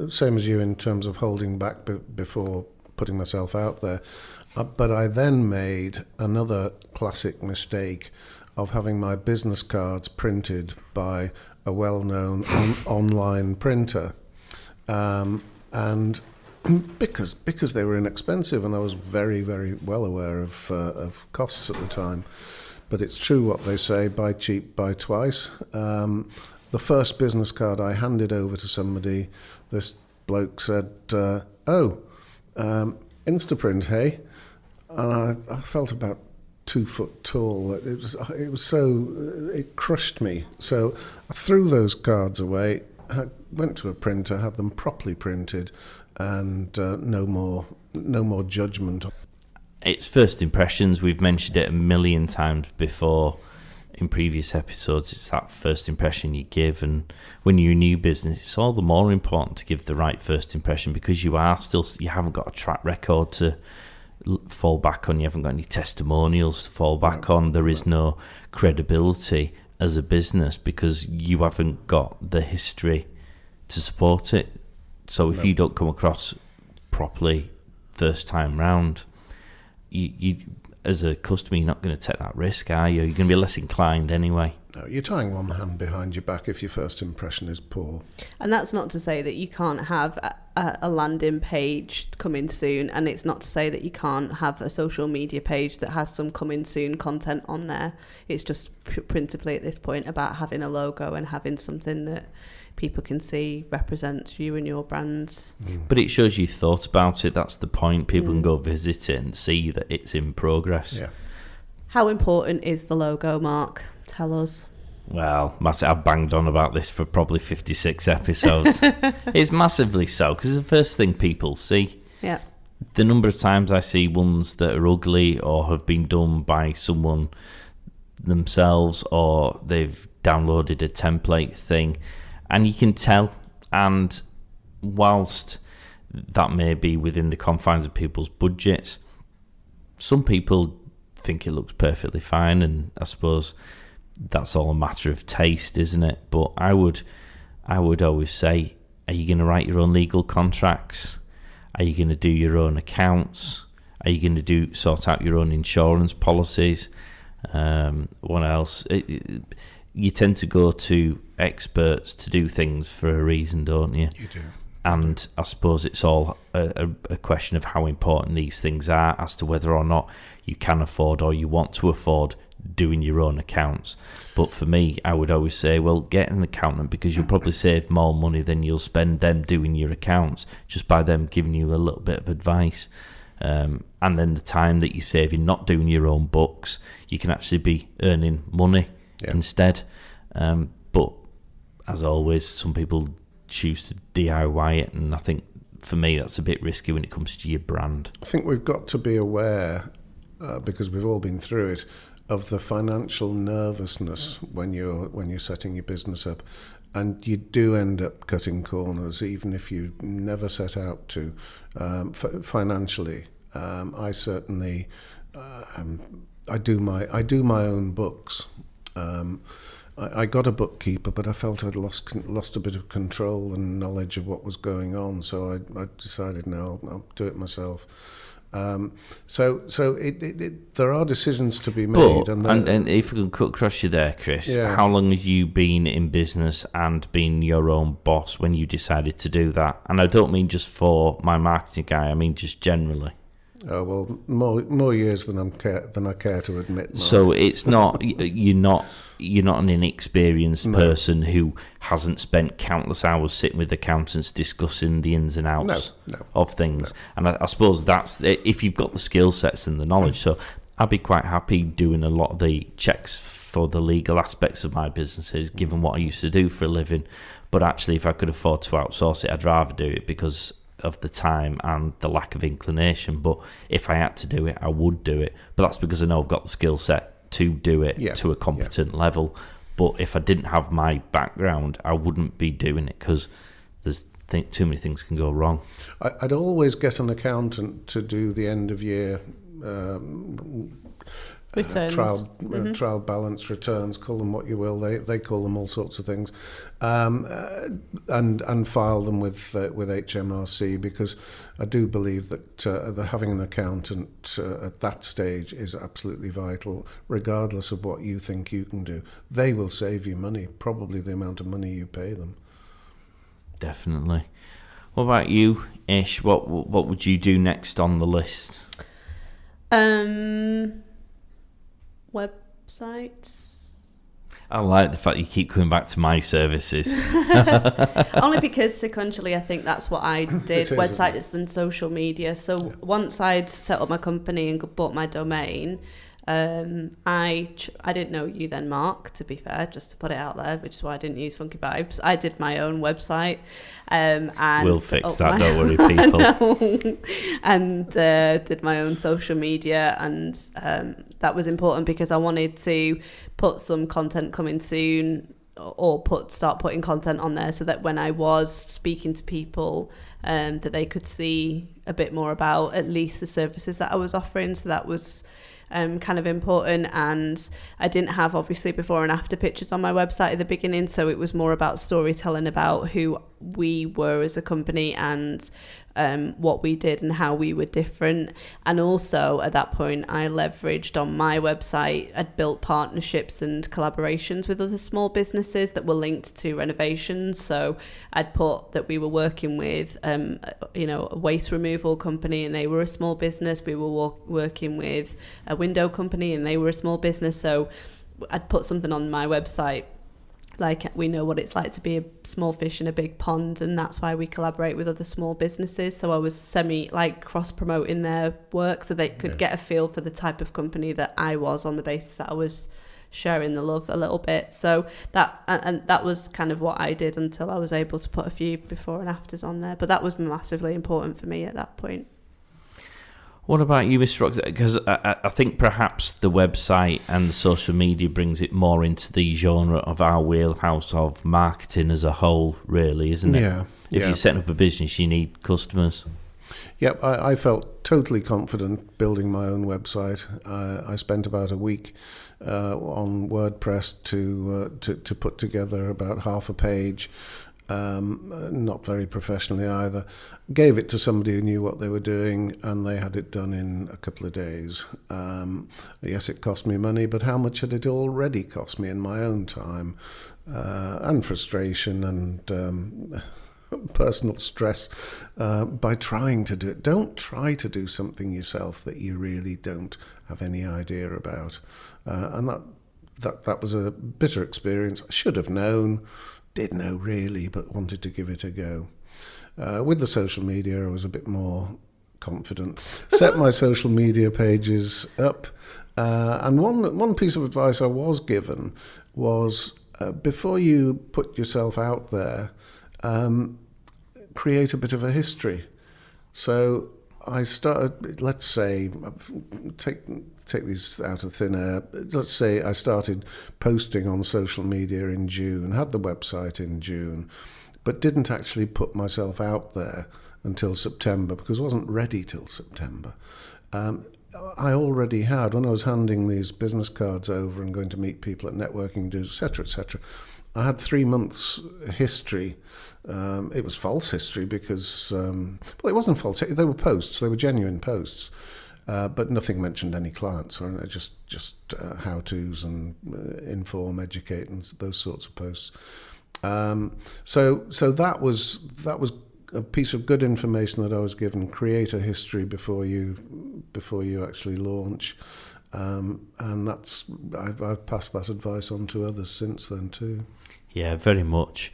Speaker 3: same as you in terms of holding back before putting myself out there. But I then made another classic mistake of having my business cards printed by a well-known online printer, and because they were inexpensive, and I was very, very well aware of costs at the time. But it's true what they say: buy cheap, buy twice. The first business card I handed over to somebody, this bloke said, Instaprint, hey? And I felt about 2 foot tall. It crushed me. So I threw those cards away, went to a printer, had them properly printed, and no more judgment.
Speaker 2: It's first impressions. We've mentioned it a million times before in previous episodes. It's that first impression you give, and when you're a new business, it's all the more important to give the right first impression, because you haven't got a track record to fall back on. You haven't got any testimonials to fall back on. There is no credibility as a business because you haven't got the history to support it. So if you don't come across properly first time round, you as a customer, you're not going to take that risk, are you? You're going to be less inclined anyway.
Speaker 3: No, you're tying one hand behind your back if your first impression is poor.
Speaker 4: And that's not to say that you can't have a landing page coming soon, and it's not to say that you can't have a social media page that has some coming soon content on there. It's just principally at this point about having a logo and having something that people can see represents you and your brand.
Speaker 2: But it shows you thought about it. That's the point. People can go visit it and see that it's in progress.
Speaker 3: Yeah.
Speaker 4: How important is the logo, Mark? Tell us.
Speaker 2: Well, I've banged on about this for probably 56 episodes. It's massively so, because it's the first thing people see.
Speaker 4: Yeah.
Speaker 2: The number of times I see ones that are ugly or have been done by someone themselves, or they've downloaded a template thing, and you can tell. And whilst that may be within the confines of people's budgets, some people think it looks perfectly fine, and I suppose that's all a matter of taste, isn't it? But I would always say, are you going to write your own legal contracts? Are you going to do your own accounts? Are you going to sort out your own insurance policies? What else? you tend to go to experts to do things for a reason, don't you?
Speaker 3: You do.
Speaker 2: And I suppose it's all a question of how important these things are as to whether or not you can afford or you want to afford doing your own accounts. But for me, I would always say, well, get an accountant, because you'll probably save more money than you'll spend them doing your accounts, just by them giving you a little bit of advice. And then the time that you save in not doing your own books, you can actually be earning money instead. But as always, some people choose to DIY it, and I think for me that's a bit risky when it comes to your brand.
Speaker 3: I think we've got to be aware, because we've all been through it, of the financial nervousness when you're setting your business up, and you do end up cutting corners, even if you never set out to. Financially, I certainly I do my own books. I got a bookkeeper, but I felt I'd lost a bit of control and knowledge of what was going on, so I decided, no, I'll do it myself. So there are decisions to be made.
Speaker 2: And if we can cut across you there, Chris, how long have you been in business and been your own boss when you decided to do that? And I don't mean just for my marketing guy, I mean just generally.
Speaker 3: Oh, well, more years than I care to admit. Mark.
Speaker 2: So it's not you're not an inexperienced person who hasn't spent countless hours sitting with accountants discussing the ins and outs of things. And I suppose that's if you've got the skill sets and the knowledge. So I'd be quite happy doing a lot of the checks for the legal aspects of my businesses, given what I used to do for a living. But actually, if I could afford to outsource it, I'd rather do it because of the time and the lack of inclination. But if I had to do it, I would do it. But that's because I know I've got the skill set to do it to a competent level. But if I didn't have my background, I wouldn't be doing it, because there's too many things can go wrong.
Speaker 3: I'd always get an accountant to do the end of year trial balance returns, call them what you will. They call them all sorts of things, and file them with HMRC, because I do believe that having an accountant at that stage is absolutely vital, regardless of what you think you can do. They will save you money, probably the amount of money you pay them. Definitely.
Speaker 2: What about you, Ish? What would you do next on the list?
Speaker 4: Websites.
Speaker 2: I like the fact you keep coming back to my services.
Speaker 4: Only because sequentially I think that's what I did, websites and social media. So once I'd set up my company and bought my domain, I didn't know you then, Mark, to be fair, just to put it out there, which is why I didn't use Funky Vibes. I did my own website. And
Speaker 2: we'll fix that, don't worry, people.
Speaker 4: And did my own social media, and that was important because I wanted to put some content coming soon, or start putting content on there, so that when I was speaking to people, that they could see a bit more about at least the services that I was offering. So that was kind of important. And I didn't have obviously before and after pictures on my website at the beginning, so it was more about storytelling about who we were as a company and what we did and how we were different. And also at that point I leveraged on my website, I'd built partnerships and collaborations with other small businesses that were linked to renovations. So I'd put that we were working with a waste removal company, and they were a small business. We were working with a window company, and they were a small business. So I'd put something on my website like, we know what it's like to be a small fish in a big pond, and that's why we collaborate with other small businesses. So I was cross-promoting their work so they could get a feel for the type of company that I was, on the basis that I was sharing the love a little bit. So that was kind of what I did until I was able to put a few before and afters on there. But that was massively important for me at that point.
Speaker 2: What about you, Mr. Rox? Because I think perhaps the website and the social media brings it more into the genre of our wheelhouse of marketing as a whole, really, isn't it?
Speaker 3: Yeah.
Speaker 2: If you're setting up a business, you need customers.
Speaker 3: Yep, I felt totally confident building my own website. I spent about a week on WordPress to put together about half a page. not very professionally either. Gave it to somebody who knew what they were doing, and they had it done in a couple of days. Yes, it cost me money, but how much had it already cost me in my own time and frustration and personal stress by trying to do it. Don't try to do something yourself that you really don't have any idea about. And that was a bitter experience. I should have known, did know really, but wanted to give it a go. With the social media, I was a bit more confident. Set my social media pages up. And one piece of advice I was given was before you put yourself out there, create a bit of a history. So I started, let's say, take these out of thin air. Let's say I started posting on social media in June, had the website in June, but didn't actually put myself out there until September because I wasn't ready till September. I already had, when I was handing these business cards over and going to meet people at networking dues, etc., I had 3 months history. It was false history because, well, it wasn't false. They were posts. They were genuine posts, but nothing mentioned any clients or just how-tos and inform, educate, and those sorts of posts. So that was a piece of good information that I was given. Create a history before you actually launch, and that's I've passed that advice on to others since then too.
Speaker 2: Yeah, very much.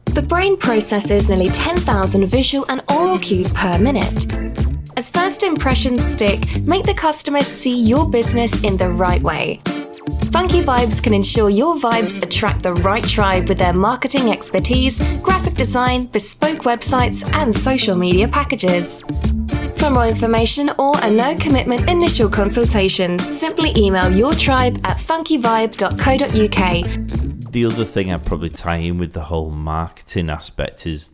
Speaker 1: The brain processes nearly 10,000 visual and oral cues per minute. As first impressions stick, make the customers see your business in the right way. Funky Vibes can ensure your vibes attract the right tribe with their marketing expertise, graphic design, bespoke websites, and social media packages. For more information or a no-commitment initial consultation, simply email your tribe at funkyvibe.co.uk.
Speaker 2: The other thing I'd probably tie in with the whole marketing aspect is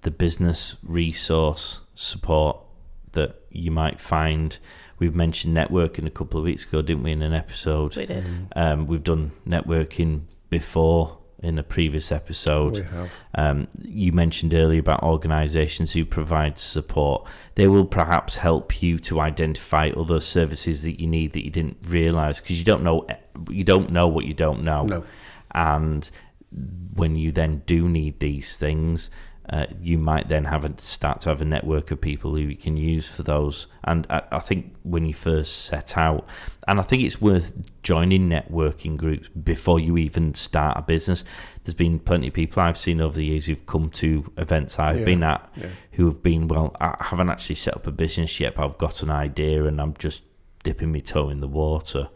Speaker 2: the business resource support that you might find. We've mentioned networking a couple of weeks ago, didn't we, in an episode?
Speaker 4: We did.
Speaker 2: We've done networking before in a previous episode.
Speaker 3: We have.
Speaker 2: You mentioned earlier about organisations who provide support. They will perhaps help you to identify other services that you need that you didn't realise, because you don't know what you don't know.
Speaker 3: No.
Speaker 2: And when you then do need these things, you might then start to have a network of people who you can use for those. And I think when you first set out, and I think it's worth joining networking groups before you even start a business. There's been plenty of people I've seen over the years who've come to events I've been at who have been, well, I haven't actually set up a business yet, but I've got an idea and I'm just dipping my toe in the water.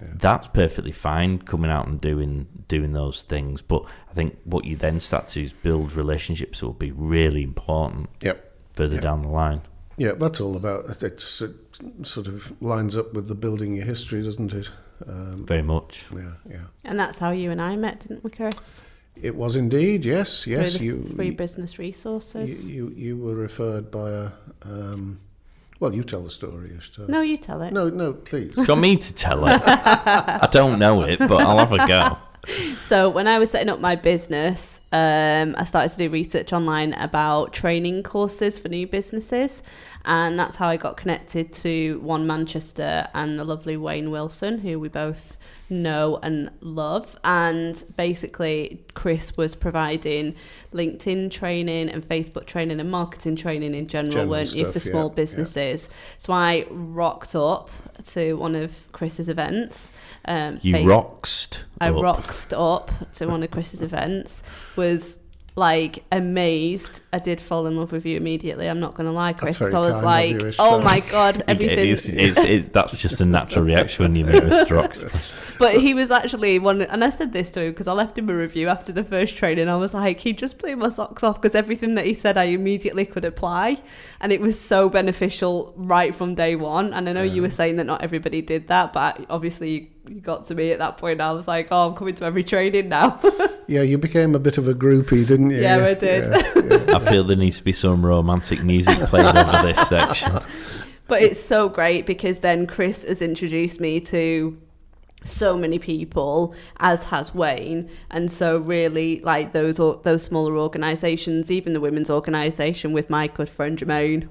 Speaker 2: Yeah. That's perfectly fine, coming out and doing those things. But I think what you then start to do is build relationships that will be really important further down the line. Yeah,
Speaker 3: that's all about it. It sort of lines up with the building your history, doesn't it?
Speaker 2: Very much.
Speaker 3: Yeah.
Speaker 4: And that's how you and I met, didn't we, Chris?
Speaker 3: It was indeed, yes.
Speaker 4: Through free business resources.
Speaker 3: You were referred by a... well, you tell the story.
Speaker 4: No, you tell it.
Speaker 3: No, please.
Speaker 2: Do you want me to tell it? I don't know it, but I'll have a go.
Speaker 4: So when I was setting up my business, I started to do research online about training courses for new businesses. And that's how I got connected to One Manchester and the lovely Wayne Wilson, who we both know and love. And basically Chris was providing LinkedIn training and Facebook training and marketing training in general, weren't you, for small businesses. So I rocked up to one of Chris's events.
Speaker 2: I rocked
Speaker 4: up to one of Chris's events, was like amazed. I did fall in love with you immediately, I'm not going to lie, Chris. I was like, oh my God, everything.
Speaker 2: That's just a natural reaction when you meet Mr. Oxford.
Speaker 4: But he was actually one, and I said this to him because I left him a review after the first training. I was like, he just blew my socks off because everything that he said I immediately could apply, and it was so beneficial right from day one. And I know you were saying that not everybody did that, but obviously you got to me at that point. I was like, oh, I'm coming to every training now.
Speaker 3: Yeah, you became a bit of a groupie, didn't you?
Speaker 4: Yeah, I did.
Speaker 3: Yeah.
Speaker 2: I feel there needs to be some romantic music played over this section.
Speaker 4: But it's so great because then Chris has introduced me to so many people, as has Wayne. And so really, like, those smaller organisations, even the women's organisation with my good friend Jermaine,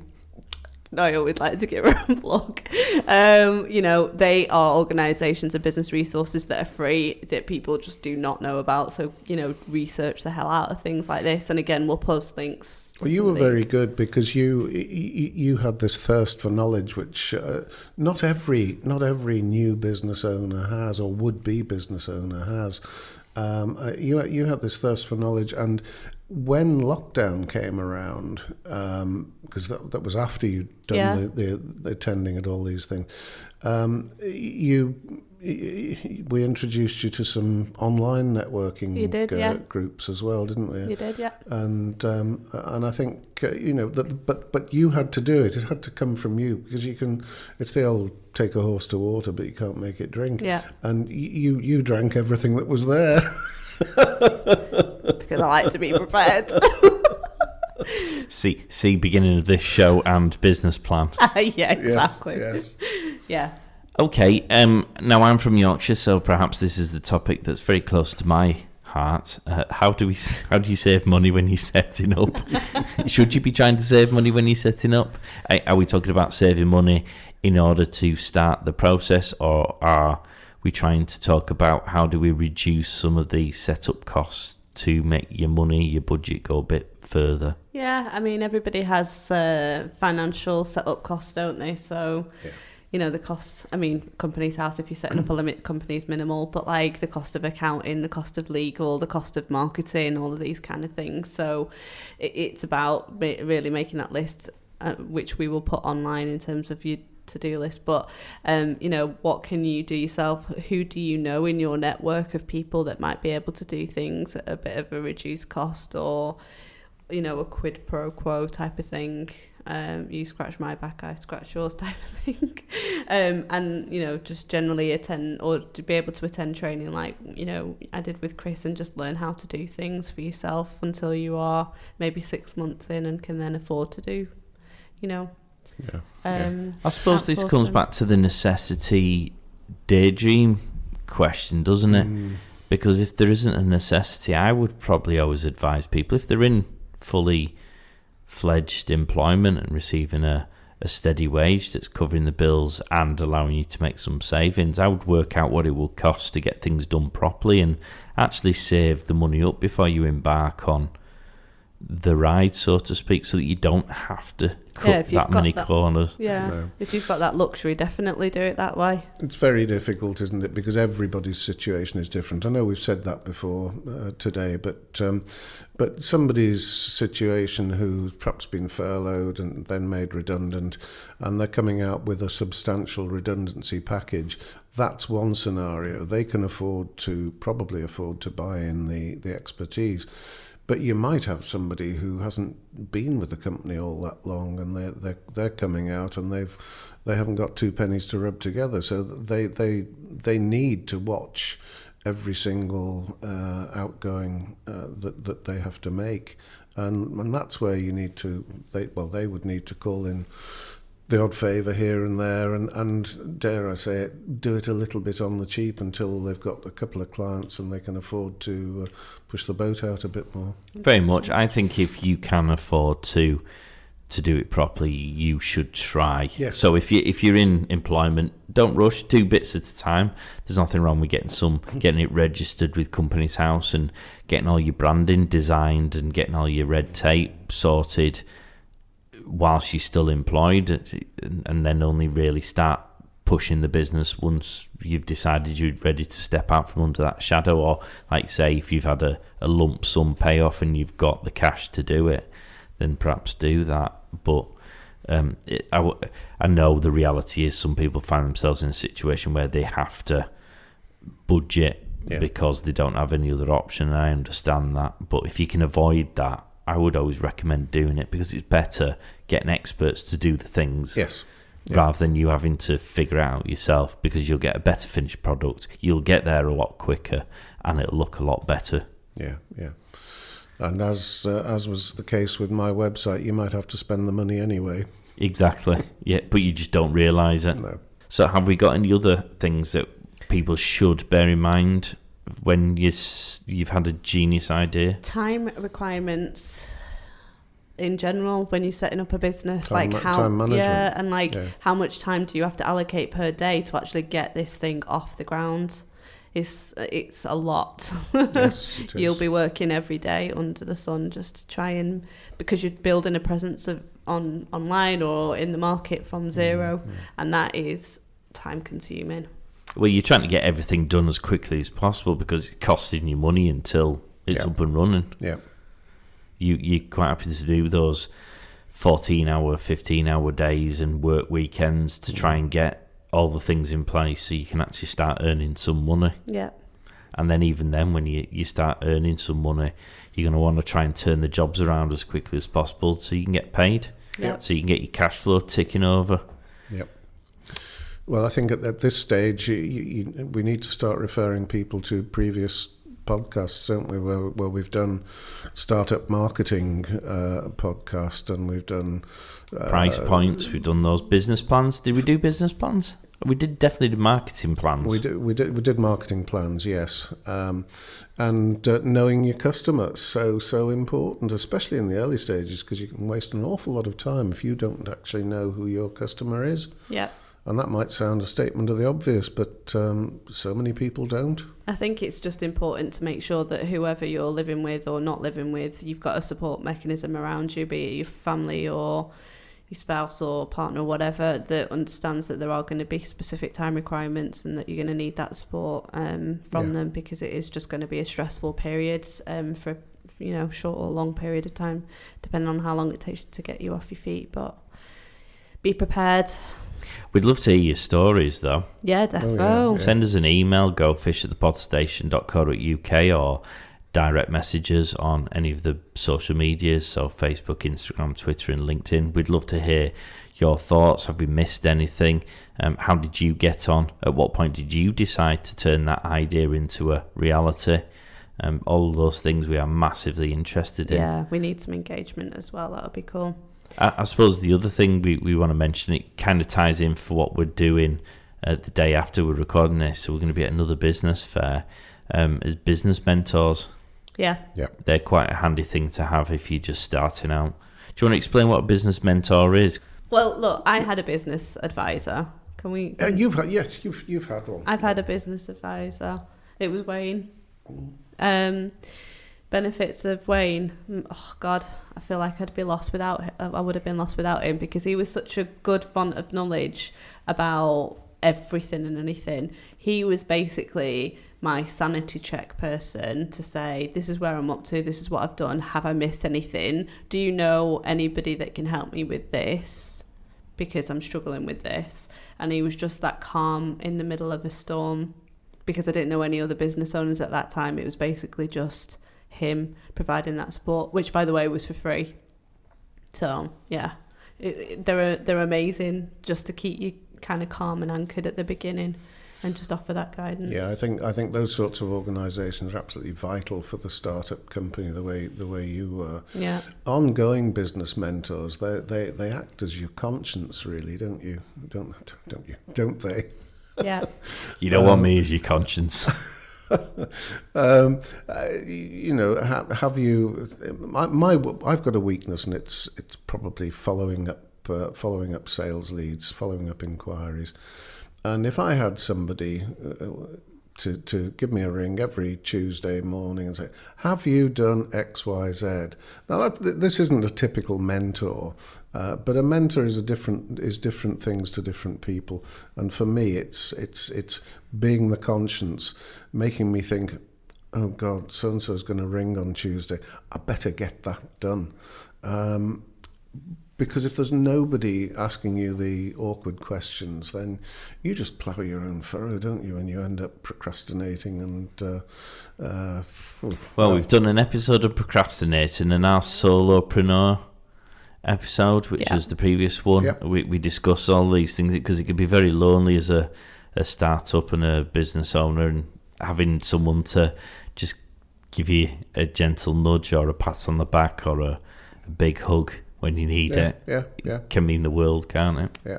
Speaker 4: I always like to give her a plug. They are organisations and business resources that are free, that people just do not know about. So, research the hell out of things like this. And again, we'll post links.
Speaker 3: Well, you were very good, because you had this thirst for knowledge, which not every new business owner has, or would-be business owner has. You had this thirst for knowledge, and when lockdown came around, because that was after you'd done the attending at all these things, we introduced you to some online networking groups as well, didn't we?
Speaker 4: You did, yeah.
Speaker 3: And I think but you had to do it. It had to come from you, because it's the old take a horse to water, but you can't make it drink.
Speaker 4: Yeah.
Speaker 3: And you drank everything that was there.
Speaker 4: Because I like to be prepared.
Speaker 2: See beginning of this show and business plan.
Speaker 4: Yeah, exactly.
Speaker 3: Yes.
Speaker 4: Yeah.
Speaker 2: Okay, now I'm from Yorkshire, so perhaps this is the topic that's very close to my heart. How do you save money when you're setting up? Should you be trying to save money when you're setting up? Are we talking about saving money in order to start the process, or are we trying to talk about how do we reduce some of the setup costs to make your budget go a bit further?
Speaker 4: Yeah, I mean, everybody has financial setup costs, don't they? So, the cost, Company's House, if you're setting up a limited company, is minimal, but like the cost of accounting, the cost of legal, the cost of marketing, all of these kind of things. So it's about really making that list, which we will put online in terms of your to-do list. But what can you do yourself? Who do you know in your network of people that might be able to do things at a bit of a reduced cost, or a quid pro quo type of thing? You scratch my back, I scratch yours type of thing. And just generally attend, or to be able to attend training like I did with Chris, and just learn how to do things for yourself until you are maybe 6 months in and can then afford to do
Speaker 2: I suppose this comes back to the necessity daydream question, doesn't it? Because if there isn't a necessity, I would probably always advise people, if they're in fully fledged employment and receiving a steady wage that's covering the bills and allowing you to make some savings, I would work out what it will cost to get things done properly and actually save the money up before you embark on the ride, so to speak, so that you don't have to cut that many corners.
Speaker 4: If you've got that luxury, definitely do it that way.
Speaker 3: It's very difficult, isn't it? Because everybody's situation is different. I know we've said that before today, but somebody's situation who's perhaps been furloughed and then made redundant, and they're coming out with a substantial redundancy package, that's one scenario. They can probably afford to buy in the expertise. But you might have somebody who hasn't been with the company all that long, and they're coming out and they haven't got two pennies to rub together, so they need to watch every single outgoing that they have to make, and that's where you need to. They would need to call in the odd favour here and there, and dare I say it, do it a little bit on the cheap until they've got a couple of clients and they can afford to push the boat out a bit more.
Speaker 2: Very much. I think if you can afford to do it properly, you should try.
Speaker 3: Yes.
Speaker 2: So if you're in employment, don't rush. 2 bits at a time. There's nothing wrong with getting it registered with Company's House and getting all your branding designed and getting all your red tape sorted whilst you're still employed, and then only really start pushing the business once you've decided you're ready to step out from under that shadow, or like say if you've had a lump sum payoff and you've got the cash to do it, then perhaps do that. But I know the reality is some people find themselves in a situation where they have to budget because they don't have any other option, and I understand that. But if you can avoid that, I would always recommend doing it, because it's better getting experts to do the things rather than you having to figure it out yourself, because you'll get a better finished product, you'll get there a lot quicker, and it'll look a lot better.
Speaker 3: Yeah. And as was the case with my website, you might have to spend the money anyway.
Speaker 2: Exactly. Yeah, but you just don't realise it.
Speaker 3: No.
Speaker 2: So have we got any other things that people should bear in mind when you've had a genius idea?
Speaker 4: Time requirements in general when you're setting up a business,
Speaker 3: Time management.
Speaker 4: Yeah, and how much time do you have to allocate per day to actually get this thing off the ground? It's a lot.
Speaker 3: Yes, it is.
Speaker 4: You'll be working every day under the sun just to try and, because you're building a presence online or in the market from zero, and that is time consuming.
Speaker 2: Well, you're trying to get everything done as quickly as possible because it's costing you money until it's up and running.
Speaker 3: Yeah.
Speaker 2: You're quite happy to do those 14-hour, 15-hour days and work weekends to try and get all the things in place so you can actually start earning some money.
Speaker 4: Yeah.
Speaker 2: And then even then, when you start earning some money, you're going to want to try and turn the jobs around as quickly as possible so you can get paid.
Speaker 4: Yeah.
Speaker 2: So you can get your cash flow ticking over.
Speaker 3: Yep. Well, I think at this stage, we need to start referring people to previous podcasts, don't we, where we've done startup marketing podcast, and we've done
Speaker 2: price points, we've done those business plans. Did we do business plans? We did definitely do marketing plans.
Speaker 3: We did marketing plans, yes. And knowing your customer, so important, especially in the early stages, because you can waste an awful lot of time if you don't actually know who your customer is.
Speaker 4: Yeah.
Speaker 3: And that might sound a statement of the obvious, but so many people don't.
Speaker 4: I think it's just important to make sure that whoever you're living with or not living with, you've got a support mechanism around you, be it your family or your spouse or partner or whatever, that understands that there are going to be specific time requirements and that you're going to need that support from them, because it is just going to be a stressful period for short or long period of time, depending on how long it takes to get you off your feet. But be prepared.
Speaker 2: We'd love to hear your stories, though.
Speaker 4: Yeah, defo.
Speaker 3: Oh, yeah.
Speaker 2: Send us an email, gofish@thepodstation.co.uk, or direct messages on any of the social medias, so Facebook, Instagram, Twitter and LinkedIn. We'd love to hear your thoughts. Have we missed anything? How did you get on? At what point did you decide to turn that idea into a reality? All of those things we are massively interested in.
Speaker 4: Yeah, we need some engagement as well. That would be cool.
Speaker 2: I suppose the other thing we want to mention, it kind of ties in for what we're doing the day after we're recording this. So we're going to be at another business fair as business mentors.
Speaker 4: Yeah.
Speaker 2: They're quite a handy thing to have if you're just starting out. Do you want to explain what a business mentor is?
Speaker 4: Well, look, I had a business advisor.
Speaker 3: You've had one. I've
Speaker 4: had a business advisor. It was Wayne. Benefits of Wayne. Oh God, I feel like I'd be lost without him. I would have been lost without him, because he was such a good font of knowledge about everything and anything. He was basically my sanity check person to say, this is where I'm up to, this is what I've done, have I missed anything? Do you know anybody that can help me with this? Because I'm struggling with this. And he was just that calm in the middle of a storm, because I didn't know any other business owners at that time. It was basically just him providing that support, which by the way was for free. So yeah, they're amazing just to keep you kind of calm and anchored at the beginning and just offer that guidance.
Speaker 3: Yeah, I think those sorts of organisations are absolutely vital for the startup company. The way you were.
Speaker 4: Yeah.
Speaker 3: Ongoing business mentors, they act as your conscience, really, don't you? Don't they?
Speaker 4: Yeah.
Speaker 2: You don't want me as your conscience.
Speaker 3: Have you? I've got a weakness, and it's probably following up sales leads, following up inquiries. And if I had somebody to give me a ring every Tuesday morning and say, "Have you done X, Y, Z?" Now this isn't a typical mentor, but a mentor is different things to different people. And for me, it's being the conscience, making me think, "Oh God, so and so is going to ring on Tuesday. I better get that done." Because if there's nobody asking you the awkward questions, then you just plough your own furrow, don't you? And you end up procrastinating. And
Speaker 2: we've done an episode of procrastinating in our solopreneur episode, which was the previous one.
Speaker 3: Yep.
Speaker 2: We discuss all these things because it can be very lonely as a startup and a business owner, and having someone to just give you a gentle nudge or a pat on the back or a big hug when you need it.
Speaker 3: Yeah.
Speaker 2: Can mean the world, can't it?
Speaker 3: Yeah.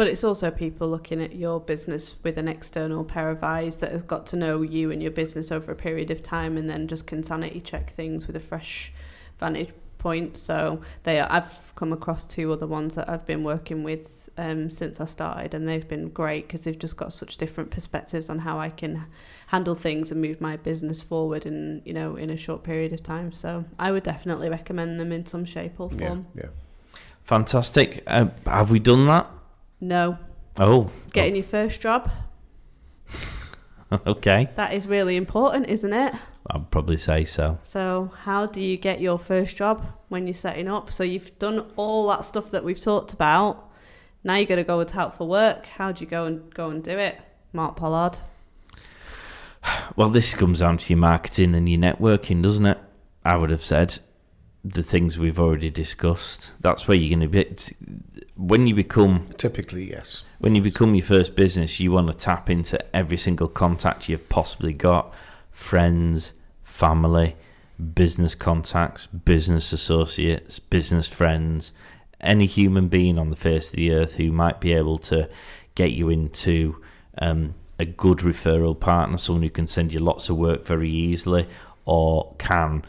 Speaker 4: But it's also people looking at your business with an external pair of eyes that has got to know you and your business over a period of time, and then just can sanity check things with a fresh vantage point. So I've come across 2 other ones that I've been working with since I started, and they've been great because they've just got such different perspectives on how I can handle things and move my business forward in a short period of time. So I would definitely recommend them in some shape or form.
Speaker 3: Yeah.
Speaker 2: Fantastic. Have we done that?
Speaker 4: No.
Speaker 2: Oh.
Speaker 4: Getting your first job.
Speaker 2: Okay.
Speaker 4: That is really important, isn't it?
Speaker 2: I'd probably say so.
Speaker 4: So how do you get your first job when you're setting up? So you've done all that stuff that we've talked about. Now you've got to go out for work. How do you go and do it, Mark Pollard?
Speaker 2: Well, this comes down to your marketing and your networking, doesn't it? I would have said the things we've already discussed. That's where you're going to be. When you become...
Speaker 3: Typically, yes.
Speaker 2: When you become your first business, you want to tap into every single contact you've possibly got. Friends, family, business contacts, business associates, business friends, any human being on the face of the earth who might be able to get you into a good referral partner, someone who can send you lots of work very easily or can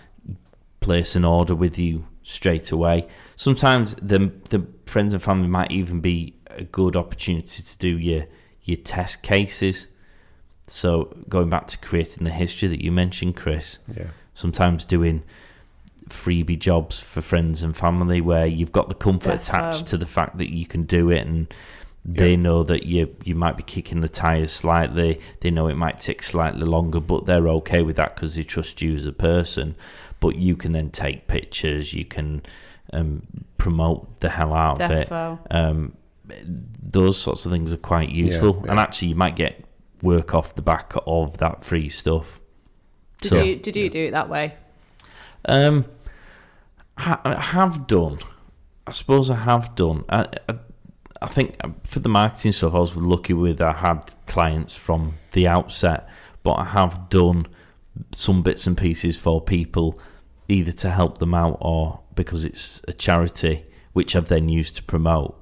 Speaker 2: place an order with you straight away. Sometimes the friends and family might even be a good opportunity to do your test cases. So going back to creating the history that you mentioned, Chris, sometimes doing freebie jobs for friends and family where you've got the comfort attached to the fact that you can do it, and they know that you might be kicking the tires slightly. They know it might take slightly longer, but they're okay with that because they trust you as a person. But you can then take pictures, you can promote the hell out of it. Those sorts of things are quite useful, and actually you might get work off the back of that free stuff.
Speaker 4: Did you do it that way?
Speaker 2: I have done. I suppose I have done. I think for the marketing stuff, I was lucky I had clients from the outset, but I have done some bits and pieces for people, either to help them out or because it's a charity, which I've then used to promote.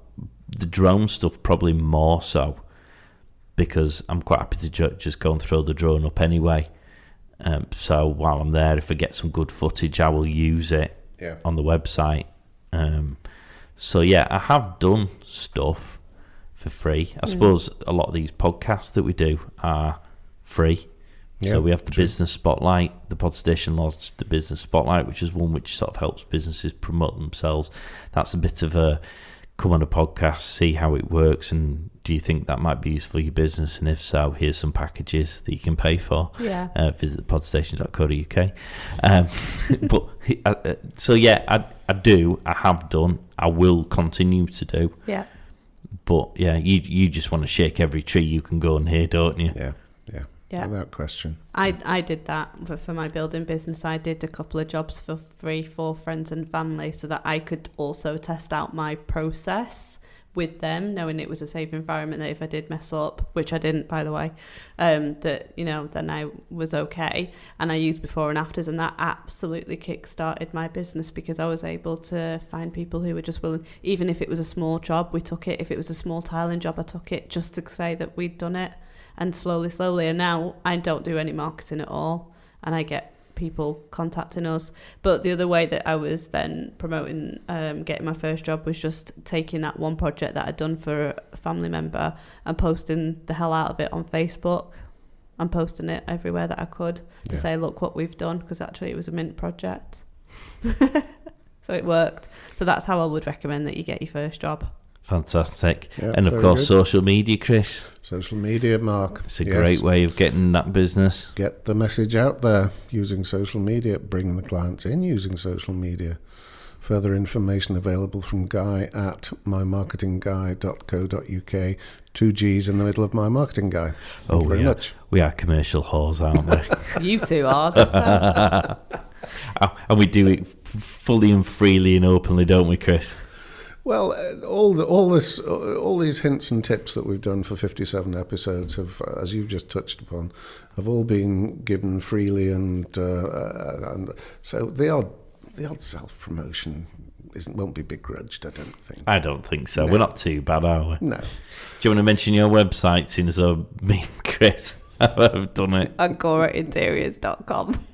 Speaker 2: The drone stuff probably more so, because I'm quite happy to just go and throw the drone up anyway. So while I'm there, if I get some good footage, I will use it on the website. So yeah, I have done stuff for free. I suppose a lot of these podcasts that we do are free. So we have the Business Spotlight, the Podstation launched the Business Spotlight, which is one which sort of helps businesses promote themselves. That's a bit of a come on a podcast, see how it works, and do you think that might be useful for your business? And if so, here's some packages that you can pay for. Visit thepodstation.co.uk. I have done. I will continue to do. Yeah. But yeah, you just want to shake every tree you can go and hear, don't you?
Speaker 3: Yeah, without question.
Speaker 4: I did that for my building business. I did a couple of jobs for free for friends and family so that I could also test out my process with them, knowing it was a safe environment, that if I did mess up, which I didn't, by the way, then I was okay. And I used before and afters, and that absolutely kick-started my business because I was able to find people who were just willing, even if it was a small job, we took it. If it was a small tiling job, I took it just to say that we'd done it. And slowly, and now I don't do any marketing at all, and I get people contacting us. But the other way that I was then promoting getting my first job was just taking that one project that I'd done for a family member and posting the hell out of it on Facebook and posting it everywhere that I could to say, look what we've done, because actually it was a mint project. So it worked. So that's how I would recommend that you get your first job.
Speaker 2: Fantastic. And of course, social media, Chris.
Speaker 3: Social media, Mark.
Speaker 2: It's a great way of getting that business.
Speaker 3: Get the message out there using social media. Bring the clients in using social media. Further information available from Guy at mymarketingguy.co.uk. 2 G's in the middle of My Marketing Guy. Thank you very much.
Speaker 2: We are commercial whores, aren't we?
Speaker 4: You two are.
Speaker 2: And we do it fully and freely and openly, don't we, Chris?
Speaker 3: Well, all these hints and tips that we've done for 57 episodes have, as you've just touched upon, have all been given freely, and so the odd self-promotion won't be begrudged, I don't think.
Speaker 2: I don't think so.
Speaker 3: No.
Speaker 2: We're not too bad, are we?
Speaker 3: No.
Speaker 2: Do you want to mention your website, since me and Chris have done it?
Speaker 4: AncoraInteriors.com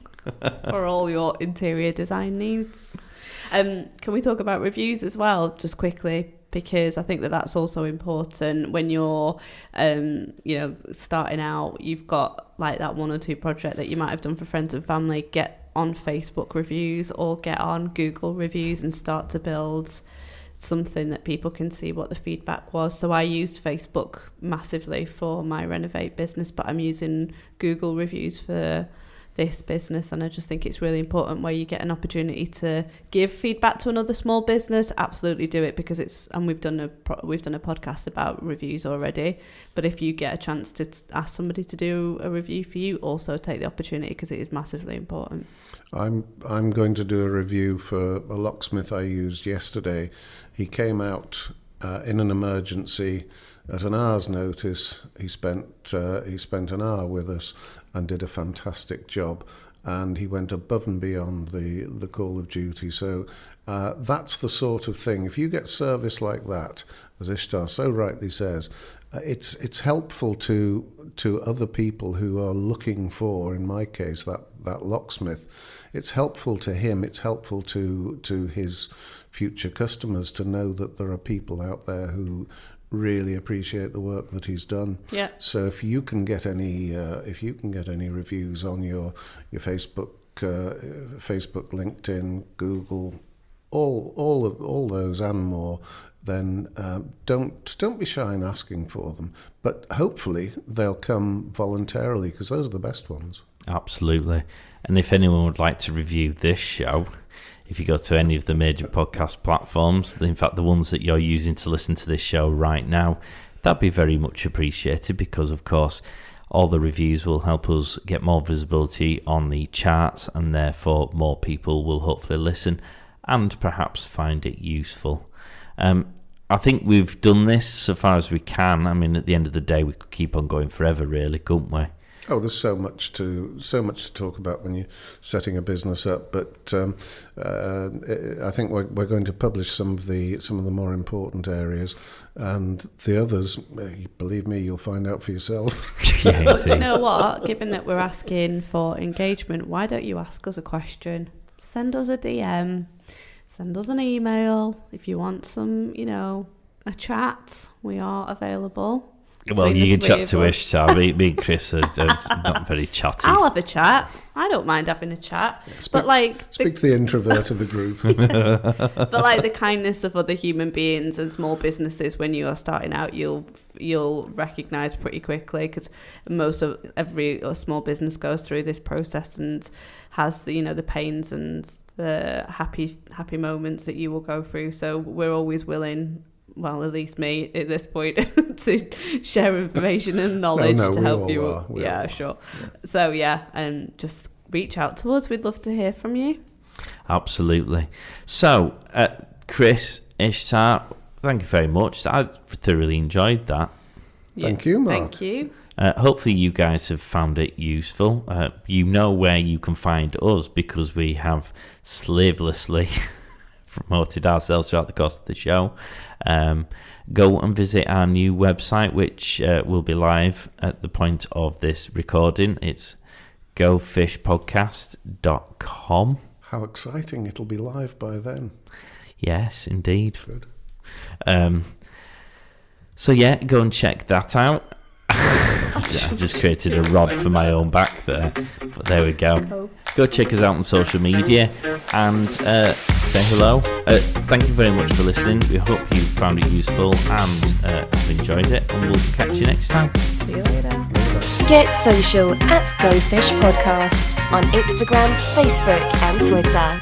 Speaker 4: for all your interior design needs. Can we talk about reviews as well, just quickly? Because I think that's also important when you're, starting out. You've got like that one or two project that you might have done for friends and family. Get on Facebook reviews or get on Google reviews and start to build something that people can see what the feedback was. So I used Facebook massively for my Renovate business, but I'm using Google reviews for this business, and I just think it's really important where you get an opportunity to give feedback to another small business. Absolutely do it, because we've done a podcast about reviews already, but if you get a chance to ask somebody to do a review for you, also take the opportunity, because it is massively important.
Speaker 3: I'm going to do a review for a locksmith I used yesterday. He came out in an emergency at an hour's notice. He spent an hour with us and did a fantastic job, and he went above and beyond the call of duty. So that's the sort of thing. If you get service like that, as Ishtar so rightly says, it's helpful to other people who are looking for, in my case, that locksmith. It's helpful to him. It's helpful to his future customers to know that there are people out there who really appreciate the work that he's done.
Speaker 4: Yeah.
Speaker 3: So if you can get any reviews on your Facebook, LinkedIn, Google, all those and more, then don't be shy in asking for them. But hopefully they'll come voluntarily, because those are the best ones.
Speaker 2: Absolutely. And if anyone would like to review this show, if you go to any of the major podcast platforms, in fact the ones that you're using to listen to this show right now, that'd be very much appreciated, because of course all the reviews will help us get more visibility on the charts, and therefore more people will hopefully listen and perhaps find it useful. I think we've done this so far as we can. I mean, at the end of the day, we could keep on going forever, really, couldn't we?
Speaker 3: Oh, there's so much to talk about when you're setting a business up. But I think we're going to publish some of the more important areas, and the others, believe me, you'll find out for yourself.
Speaker 2: Yeah,
Speaker 4: but do you know what? Given that we're asking for engagement, why don't you ask us a question? Send us a DM. Send us an email if you want some, a chat. We are available.
Speaker 2: Well, you can chat to Ishtar. Me and Chris are not very chatty.
Speaker 4: I'll have a chat. I don't mind having a chat.
Speaker 3: Yeah,
Speaker 4: speak
Speaker 3: to the introvert of the group.
Speaker 4: But like the kindness of other human beings and small businesses, when you are starting out, you'll recognise pretty quickly, because every small business goes through this process and has the pains and the happy moments that you will go through. So we're always willing, well, at least me at this point, to share information and knowledge to help you. Sure. Yeah. So just reach out to us. We'd love to hear from you.
Speaker 2: Absolutely. So, Chris, Ishtar, thank you very much. I thoroughly enjoyed that.
Speaker 3: Thank you, Mark.
Speaker 4: Thank you.
Speaker 2: Hopefully you guys have found it useful. You know where you can find us, because we have slavelessly promoted ourselves throughout the course of the show. Go and visit our new website, which will be live at the point of this recording. It's gofishpodcast.com.
Speaker 3: How exciting. It'll be live by then.
Speaker 2: Yes, indeed.
Speaker 3: Good.
Speaker 2: So go and check that out. I just created a rod for my own back there, but there we go. Go check us out on social media and say hello. Thank you very much for listening. We hope you found it useful and have enjoyed it, and we'll catch you next time.
Speaker 4: See you later.
Speaker 1: Get social at Go Fish Podcast on Instagram, Facebook and Twitter.